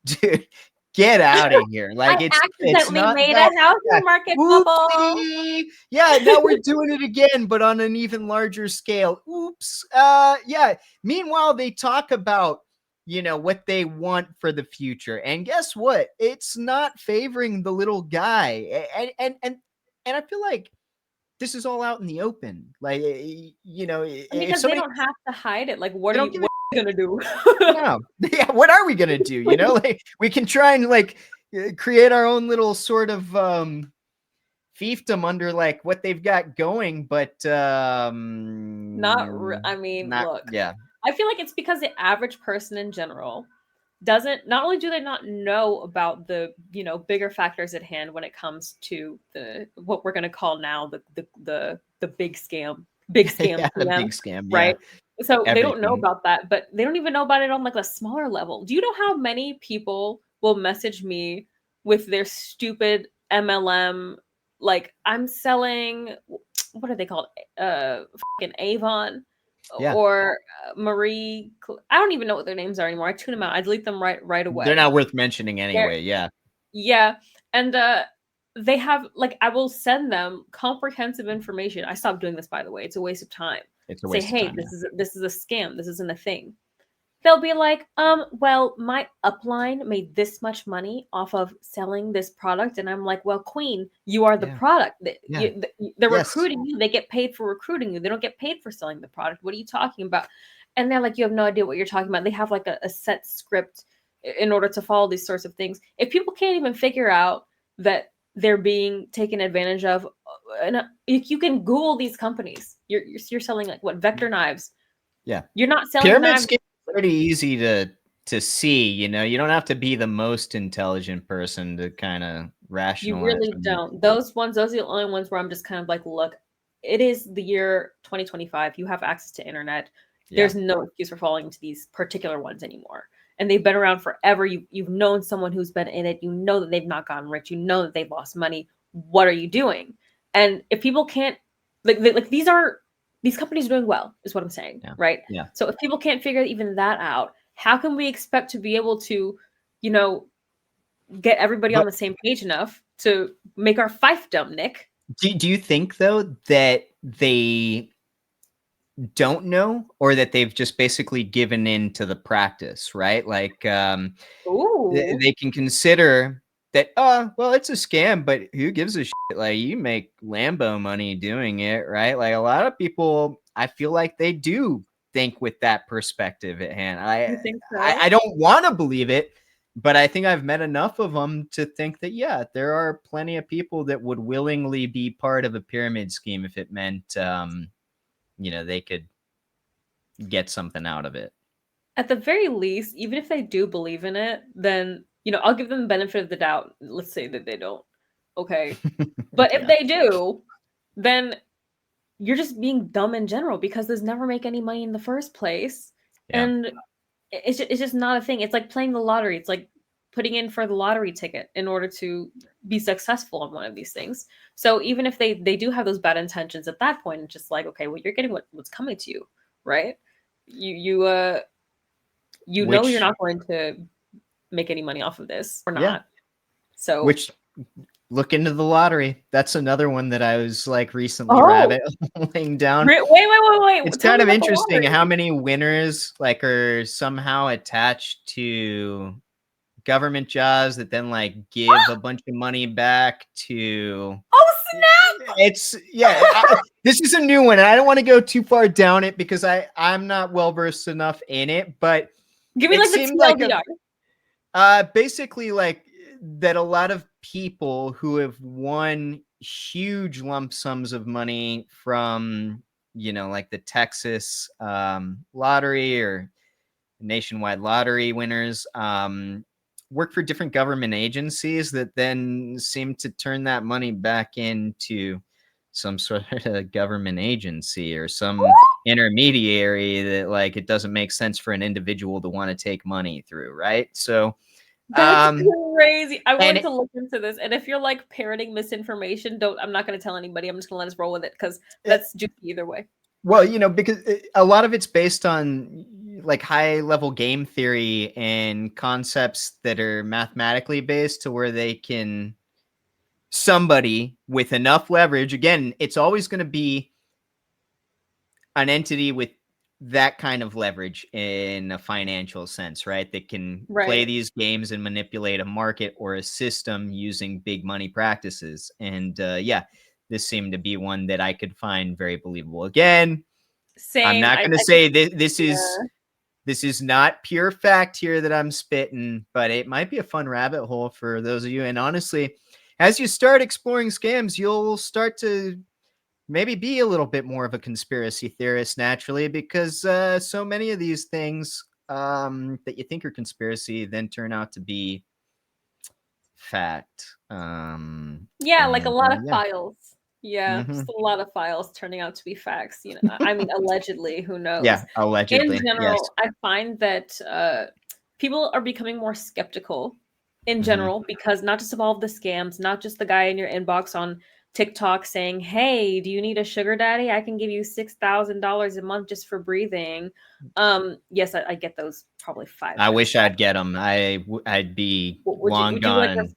Speaker 2: Dude, get out of here.
Speaker 1: I
Speaker 2: Like it's
Speaker 1: accidentally
Speaker 2: not
Speaker 1: made a
Speaker 2: that. Yeah.
Speaker 1: housing market bubble.
Speaker 2: Oopsie. Yeah, now we're doing it again, but on an even larger scale. Oops. Yeah. Meanwhile, they talk about what they want for the future, and guess what? It's not favoring the little guy. And I feel like this is all out in the open. Like,
Speaker 1: And
Speaker 2: if
Speaker 1: because they
Speaker 2: somebody,
Speaker 1: don't have to hide it, like,
Speaker 2: they don't give
Speaker 1: what are you gonna do?
Speaker 2: no. Yeah, what are we gonna do? Like we can try and like create our own little sort of fiefdom under like what they've got going, but
Speaker 1: I mean,
Speaker 2: not,
Speaker 1: look,
Speaker 2: yeah.
Speaker 1: I feel like it's because the average person in general doesn't not only do they not know about the, bigger factors at hand when it comes to the what we're gonna call now the big scam
Speaker 2: Yeah, the
Speaker 1: PM,
Speaker 2: big scam, yeah.
Speaker 1: right? So they don't know
Speaker 2: Everything.
Speaker 1: about that, but they don't even know about it on like a smaller level. Do you know how many people will message me with their stupid MLM, like I'm selling, what are they called? Fucking Avon
Speaker 2: Yeah.
Speaker 1: or Marie. I don't even know what their names are anymore. I tune them out. I delete them right
Speaker 2: They're
Speaker 1: away.
Speaker 2: not worth mentioning
Speaker 1: They're
Speaker 2: anyway. Yeah.
Speaker 1: yeah, and they have like I will send them comprehensive information. I stopped doing this, by the way. It's a waste of time.
Speaker 2: It's a
Speaker 1: Say,
Speaker 2: waste of
Speaker 1: hey,
Speaker 2: time. Yeah.
Speaker 1: this is a scam. This isn't a thing. They'll be like, well, my upline made this much money off of selling this product. And I'm like, well, queen, you are the
Speaker 2: Yeah.
Speaker 1: product.
Speaker 2: Yeah.
Speaker 1: They're
Speaker 2: Yes.
Speaker 1: recruiting you. They get paid for recruiting you. They don't get paid for selling the product. What are you talking about? And they're like, you have no idea what you're talking about. They have like a set script in order to follow these sorts of things. If people can't even figure out that they're being taken advantage of, and if you can Google these companies, you're selling like what, vector knives.
Speaker 2: Yeah.
Speaker 1: You're not selling
Speaker 2: Pyramid
Speaker 1: knives.
Speaker 2: scheme is pretty easy to see. You don't have to be the most intelligent person to kind of
Speaker 1: You
Speaker 2: rationalize
Speaker 1: really
Speaker 2: when you.
Speaker 1: don't. Those are the only ones where I'm just kind of like, look, it is the year 2025. You have access to internet.
Speaker 2: Yeah.
Speaker 1: There's no excuse for falling into these particular ones anymore. And they've been around forever. You've known someone who's been in it. You know that they've not gotten rich. You know that they've lost money. what are you doing? And if people can't, like these companies are doing well, is what I'm saying,
Speaker 2: Yeah.
Speaker 1: right?
Speaker 2: Yeah.
Speaker 1: So if people can't figure even that out, how can we expect to be able to, you know, get everybody on
Speaker 2: But
Speaker 1: the same page enough to make our fiefdom, Nick?
Speaker 2: do you think though that they don't know, or that they've just basically given in to the practice, right? Like,
Speaker 1: Ooh.
Speaker 2: they can consider that, oh, well, it's a scam, but who gives a shit? Like, you make Lambo money doing it, right? Like, a lot of people, I feel like they do think with that perspective at hand.
Speaker 1: You think
Speaker 2: I
Speaker 1: so?
Speaker 2: don't want to believe it, but I think I've met enough of them to think that, yeah, there are plenty of people that would willingly be part of a pyramid scheme if it meant, they could get something out of it.
Speaker 1: At the very least, even if they do believe in it, then, I'll give them the benefit of the doubt. Let's say that they don't. Okay. But if
Speaker 2: Yeah.
Speaker 1: they do, then you're just being dumb in general because those never make any money in the first place.
Speaker 2: Yeah.
Speaker 1: And it's just not a thing. It's like playing the lottery. It's like putting in for the lottery ticket in order to be successful on one of these things. So even if they do have those bad intentions at that point, it's just like, okay, well, you're getting what's coming to you, right? You you're
Speaker 2: Which,
Speaker 1: not going to make any money off of this or
Speaker 2: yeah,
Speaker 1: not. So,
Speaker 2: which look into the lottery. That's another one that I was like recently
Speaker 1: oh,
Speaker 2: rabbit holing down.
Speaker 1: wait.
Speaker 2: It's
Speaker 1: Tell
Speaker 2: kind
Speaker 1: me
Speaker 2: of
Speaker 1: about the
Speaker 2: interesting
Speaker 1: lottery.
Speaker 2: how many winners like are somehow attached to government jobs that then like give a bunch of money back to.
Speaker 1: Oh, snap!
Speaker 2: It's, yeah. This is a new one, and I don't want to go too far down it because I'm not well versed enough in it, but
Speaker 1: Give me
Speaker 2: it
Speaker 1: like the
Speaker 2: seemed like a
Speaker 1: TLDR.
Speaker 2: basically, like, that a lot of people who have won huge lump sums of money from, like the Texas lottery or nationwide lottery winners, work for different government agencies that then seem to turn that money back into some sort of government agency or some intermediary that, like, it doesn't make sense for an individual to want to take money through, right? So,
Speaker 1: That's
Speaker 2: um,
Speaker 1: crazy. I'm going
Speaker 2: and
Speaker 1: to look into this. And if you're like parroting misinformation, don't. I'm not going to tell anybody. I'm just going to let us roll with it because
Speaker 2: it,
Speaker 1: that's juicy either way.
Speaker 2: well, because a lot of it's based on like high level game theory and concepts that are mathematically based to where they can, somebody with enough leverage, again, it's always going to be an entity with that kind of leverage in a financial sense, right? That can play
Speaker 1: Right.
Speaker 2: these games and manipulate a market or a system using big money practices. And yeah, this seemed to be one that I could find very believable. Again, I'm
Speaker 1: Same.
Speaker 2: not going to
Speaker 1: I think,
Speaker 2: say this is
Speaker 1: yeah.
Speaker 2: this is not pure fact here that I'm spitting, but it might be a fun rabbit hole for those of you. And honestly, as you start exploring scams, you'll start to maybe be a little bit more of a conspiracy theorist naturally, because so many of these things that you think are conspiracy then turn out to be fact.
Speaker 1: Yeah, like a
Speaker 2: And
Speaker 1: lot of
Speaker 2: yeah.
Speaker 1: files. Yeah,
Speaker 2: Hmm.
Speaker 1: just a lot of files turning out to be facts. I mean, allegedly, who knows?
Speaker 2: Yeah,
Speaker 1: In
Speaker 2: allegedly. Yes.
Speaker 1: general, I find that people are becoming more skeptical in
Speaker 2: Hmm.
Speaker 1: general because not just of all of the scams, not just the guy in your inbox on TikTok saying, "Hey, do you need a sugar daddy? I can give you $6,000 a month just for breathing." Yes, I get those probably five
Speaker 2: I
Speaker 1: times
Speaker 2: wish
Speaker 1: a day.
Speaker 2: I'd get them. I'd be
Speaker 1: Would you
Speaker 2: long
Speaker 1: would you like
Speaker 2: gone.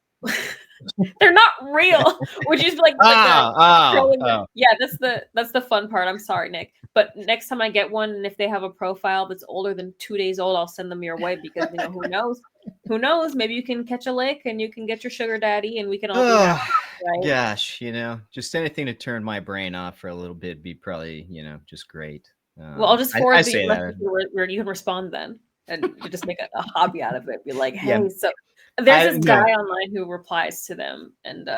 Speaker 1: They're not real. Would you just be like the scrolling
Speaker 2: Oh.
Speaker 1: yeah, that's the fun part. I'm sorry, Nick. But next time I get one and if they have a profile that's older than 2 days old, I'll send them your way because who knows? Who knows? Maybe you can catch a lick and you can get your sugar daddy and we can all be happy,
Speaker 2: Oh,
Speaker 1: right?
Speaker 2: gosh, just anything to turn my brain off for a little bit be probably, just great.
Speaker 1: Well, I'll just
Speaker 2: I
Speaker 1: forward the
Speaker 2: say
Speaker 1: message
Speaker 2: that.
Speaker 1: where you can respond then, and you just make a hobby out of it. Be like,
Speaker 2: Yeah.
Speaker 1: "Hey, so there's
Speaker 2: I
Speaker 1: this guy
Speaker 2: no.
Speaker 1: online who replies to them, and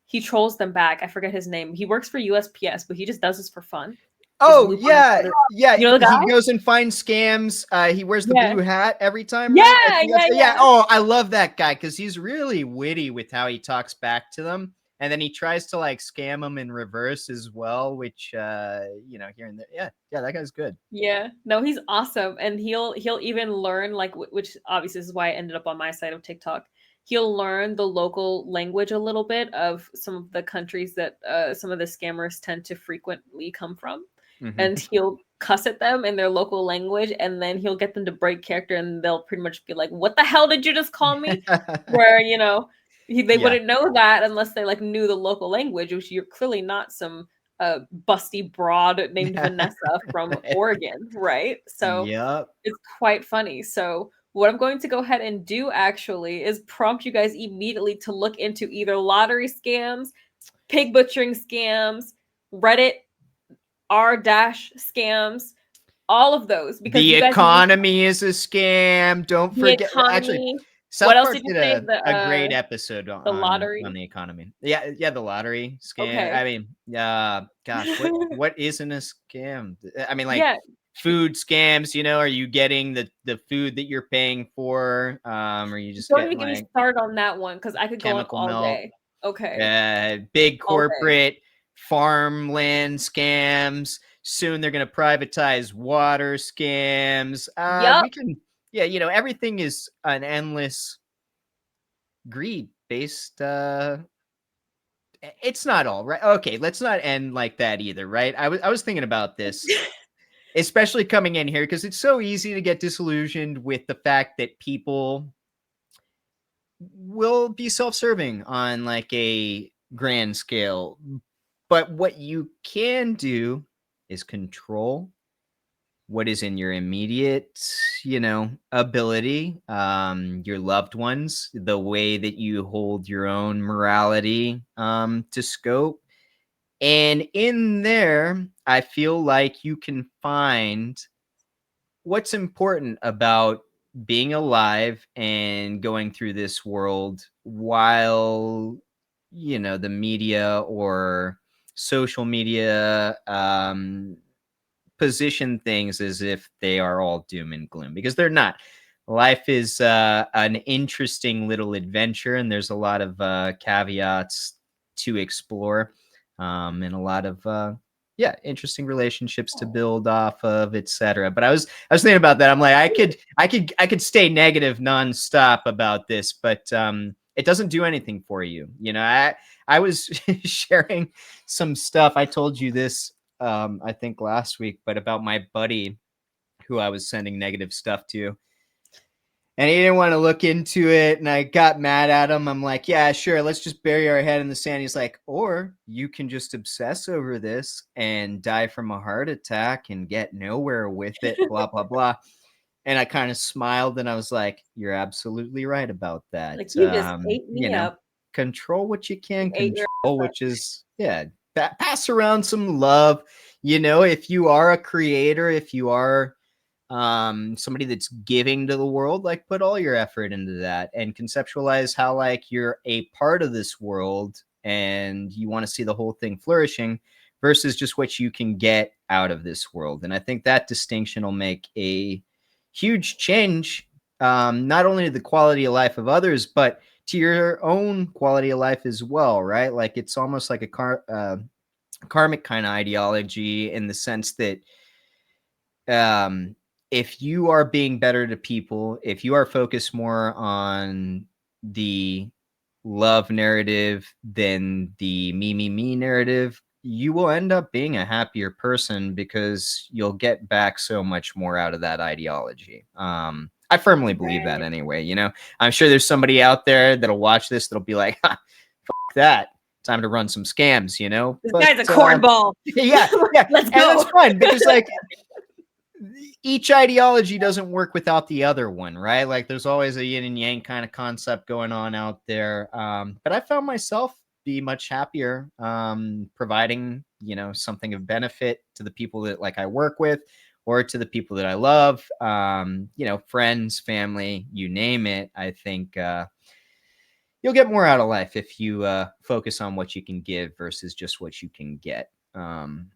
Speaker 1: he trolls them back. I forget his name. He works for USPS, but he just does this for fun. Just
Speaker 2: Oh,
Speaker 1: loop on each
Speaker 2: yeah.
Speaker 1: other.
Speaker 2: Yeah,
Speaker 1: You know the
Speaker 2: he
Speaker 1: guy?
Speaker 2: goes and finds scams. He wears the
Speaker 1: Yeah,
Speaker 2: blue hat every time, right? I
Speaker 1: yeah,
Speaker 2: think
Speaker 1: yeah,
Speaker 2: that's, yeah.
Speaker 1: yeah.
Speaker 2: Oh, I love that guy because he's really witty with how he talks back to them. And then he tries to like scam them in reverse as well, which here and there. Yeah, yeah, that guy's good.
Speaker 1: Yeah, no, he's awesome, and he'll even learn like which obviously this is why I ended up on my side of TikTok. he'll learn the local language a little bit of some of the countries that some of the scammers tend to frequently come from,
Speaker 2: Mhm.
Speaker 1: and he'll cuss at them in their local language, and then he'll get them to break character, and they'll pretty much be like, "What the hell did you just call me?" Where they
Speaker 2: Yeah.
Speaker 1: wouldn't know that unless they like knew the local language, which you're clearly not some busty broad named Vanessa from Oregon, right? So
Speaker 2: Yep.
Speaker 1: it's quite funny. So what I'm going to go ahead and do actually is prompt you guys immediately to look into either lottery scams, pig butchering scams, Reddit r dash scams, all of those, because
Speaker 2: The
Speaker 1: you guys need
Speaker 2: economy is a scam. Don't
Speaker 1: the
Speaker 2: forget. Actually,
Speaker 1: economy. What
Speaker 2: South
Speaker 1: else
Speaker 2: Park
Speaker 1: did you
Speaker 2: did
Speaker 1: say?
Speaker 2: a great episode
Speaker 1: The
Speaker 2: on
Speaker 1: lottery.
Speaker 2: the economy. Yeah, yeah, the lottery scam.
Speaker 1: Okay.
Speaker 2: I mean, gosh, what isn't a scam? I mean, like
Speaker 1: Yeah.
Speaker 2: food scams. Are you getting the food that you're paying for? Or you just
Speaker 1: Don't
Speaker 2: getting
Speaker 1: even get me
Speaker 2: like
Speaker 1: started on that one because I could go on
Speaker 2: chemical
Speaker 1: all
Speaker 2: melt?
Speaker 1: day. Okay.
Speaker 2: Big
Speaker 1: All day.
Speaker 2: corporate farmland scams. Soon they're going to privatize water scams.
Speaker 1: Yup.
Speaker 2: We can, yeah, everything is an endless greed based. It's not all right. Okay, let's not end like that either, right? I was thinking about this, especially coming in here, because it's so easy to get disillusioned with the fact that people will be self-serving on like a grand scale. But what you can do is control what is in your immediate, ability, your loved ones, the way that you hold your own morality to scope. And in there, I feel like you can find what's important about being alive and going through this world while the media or social media position things as if they are all doom and gloom, because they're not. Life is an interesting little adventure, and there's a lot of caveats to explore, and a lot of yeah, interesting relationships to build off of, etc. But I was thinking about that. I'm like, I could stay negative nonstop about this, but it doesn't do anything for you. I was sharing some stuff. I told you this I think last week, but about my buddy who I was sending negative stuff to. And he didn't want to look into it. And I got mad at him. I'm like, yeah, sure. Let's just bury our head in the sand. He's like, or you can just obsess over this and die from a heart attack and get nowhere with it, blah, blah, blah. And I kind of smiled and I was like, you're absolutely right about that.
Speaker 1: Like you just ate me up.
Speaker 2: Control what you
Speaker 1: You
Speaker 2: can
Speaker 1: ate your
Speaker 2: control,
Speaker 1: ass up.
Speaker 2: which is, yeah, pass around some love. If you are a creator, if you are somebody that's giving to the world, like put all your effort into that and conceptualize how like you're a part of this world and you want to see the whole thing flourishing versus just what you can get out of this world. And I think that distinction will make a huge change, not only to the quality of life of others, but to your own quality of life as well, right? Like it's almost like a karmic kind of ideology, in the sense that if you are being better to people, if you are focused more on the love narrative than the me narrative, you will end up being a happier person because you'll get back so much more out of that ideology. I firmly believe that
Speaker 1: Right.
Speaker 2: anyway. I'm sure there's somebody out there that'll watch this that'll be like, fuck that. Time to run some scams,
Speaker 1: This
Speaker 2: but
Speaker 1: guy's a cornball.
Speaker 2: yeah, yeah.
Speaker 1: Let's
Speaker 2: And that's
Speaker 1: go.
Speaker 2: fine because like each ideology doesn't work without the other one, right? Like there's always a yin and yang kind of concept going on out there. But I found myself be much happier providing, something of benefit to the people that like I work with or to the people that I love, friends, family, you name it. I think you'll get more out of life if you focus on what you can give versus just what you can get.
Speaker 1: And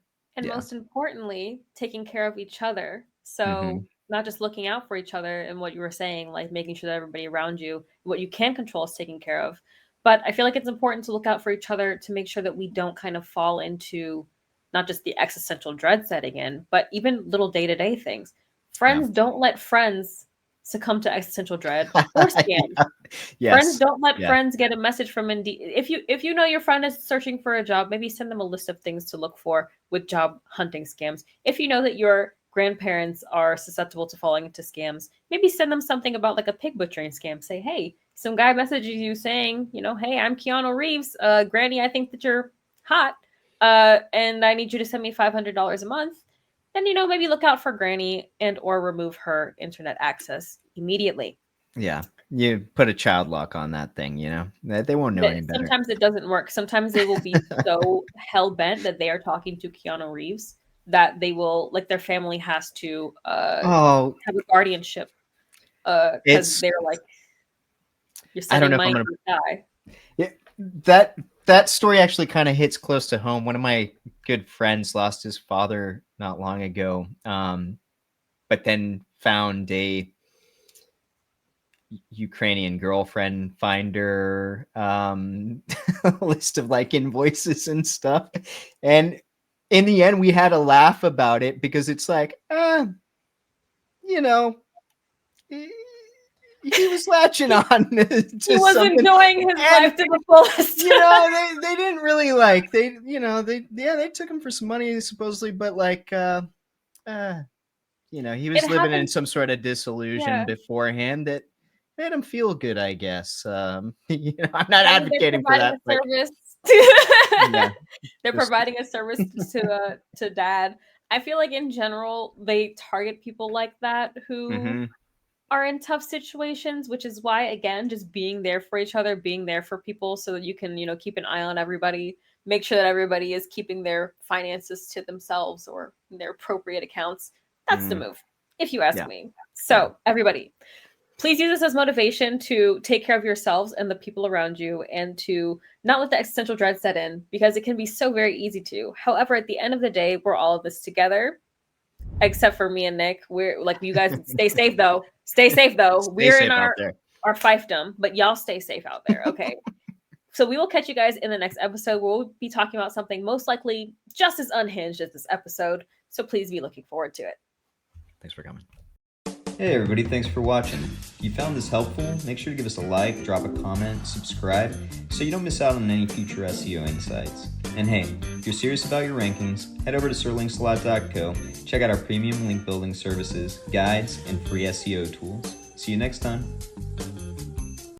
Speaker 2: Yeah.
Speaker 1: most importantly, taking care of each other. So
Speaker 2: Hmm.
Speaker 1: not just looking out for each other and what you were saying, like making sure that everybody around you, what you can control is taken care of. But I feel like it's important to look out for each other to make sure that we don't kind of fall into not just the existential dread setting in, but even little day to day things.
Speaker 2: Yeah.
Speaker 1: Friends don't let friends succumb to existential dread or scams. Friends,
Speaker 2: Yes.
Speaker 1: don't let
Speaker 2: Yeah.
Speaker 1: friends get a message from Indeed. If you know your friend is searching for a job, maybe send them a list of things to look for with job hunting scams. If you know that your grandparents are susceptible to falling into scams, maybe send them something about like a pig butchering scam. Say, hey, some guy messages you saying, hey, I'm Keanu Reeves. Granny, I think that you're hot. And I need you to send me $500 a month. Then maybe look out for Granny and or remove her internet access immediately.
Speaker 2: Yeah. You put a child lock on that thing, they won't know any better.
Speaker 1: Sometimes it doesn't work. Sometimes they will be so hell bent that they are talking to Keanu Reeves that they will, like, their family has to
Speaker 2: Oh,
Speaker 1: have a guardianship because they're like, you're
Speaker 2: I don't
Speaker 1: sending
Speaker 2: know if I'm
Speaker 1: money
Speaker 2: gonna.
Speaker 1: to this guy.
Speaker 2: Yeah, that story actually kind of hits close to home. One of my good friends lost his father not long ago, but then found a Ukrainian girlfriend finder list of like invoices and stuff. And in the end, we had a laugh about it because it's like, you know, he was latching on
Speaker 1: He
Speaker 2: to
Speaker 1: was
Speaker 2: something,
Speaker 1: enjoying his
Speaker 2: and
Speaker 1: life to the fullest.
Speaker 2: they didn't really they took him for some money supposedly, but like he
Speaker 1: It
Speaker 2: was living in
Speaker 1: happens.
Speaker 2: some sort of disillusion
Speaker 1: Yeah.
Speaker 2: beforehand that made him feel good, I guess. I'm not
Speaker 1: I mean, they're
Speaker 2: advocating for
Speaker 1: providing
Speaker 2: that,
Speaker 1: a
Speaker 2: but
Speaker 1: service.
Speaker 2: yeah,
Speaker 1: They're
Speaker 2: just
Speaker 1: providing a service to dad. I feel like in general they target people like that who
Speaker 2: mhm,
Speaker 1: are in tough situations, which is why, again, just being there for each other, being there for people so that you can, keep an eye on everybody, make sure that everybody is keeping their finances to themselves or their appropriate accounts. That's the
Speaker 2: mhm,
Speaker 1: move, if you ask
Speaker 2: yeah,
Speaker 1: me.
Speaker 2: yeah.
Speaker 1: So, everybody, please use this as motivation to take care of yourselves and the people around you and to not let the existential dread set in because it can be so very easy to. However, at the end of the day, we're all of this together except for me and Nick. We're like, you guys stay safe though. Stay safe though.
Speaker 2: Stay
Speaker 1: We're in
Speaker 2: safe out there.
Speaker 1: our fiefdom, but y'all stay safe out there. Okay. So we will catch you guys in the next episode. We'll be talking about something most likely just as unhinged as this episode. So please be looking forward to it.
Speaker 2: Thanks for coming.
Speaker 3: Hey everybody, thanks for watching. If you found this helpful, make sure to give us a like, drop a comment, subscribe, so you don't miss out on any future SEO insights. And hey, if you're serious about your rankings, head over to Sirlinksalot.co, check out our premium link building services, guides, and free SEO tools. See you next time.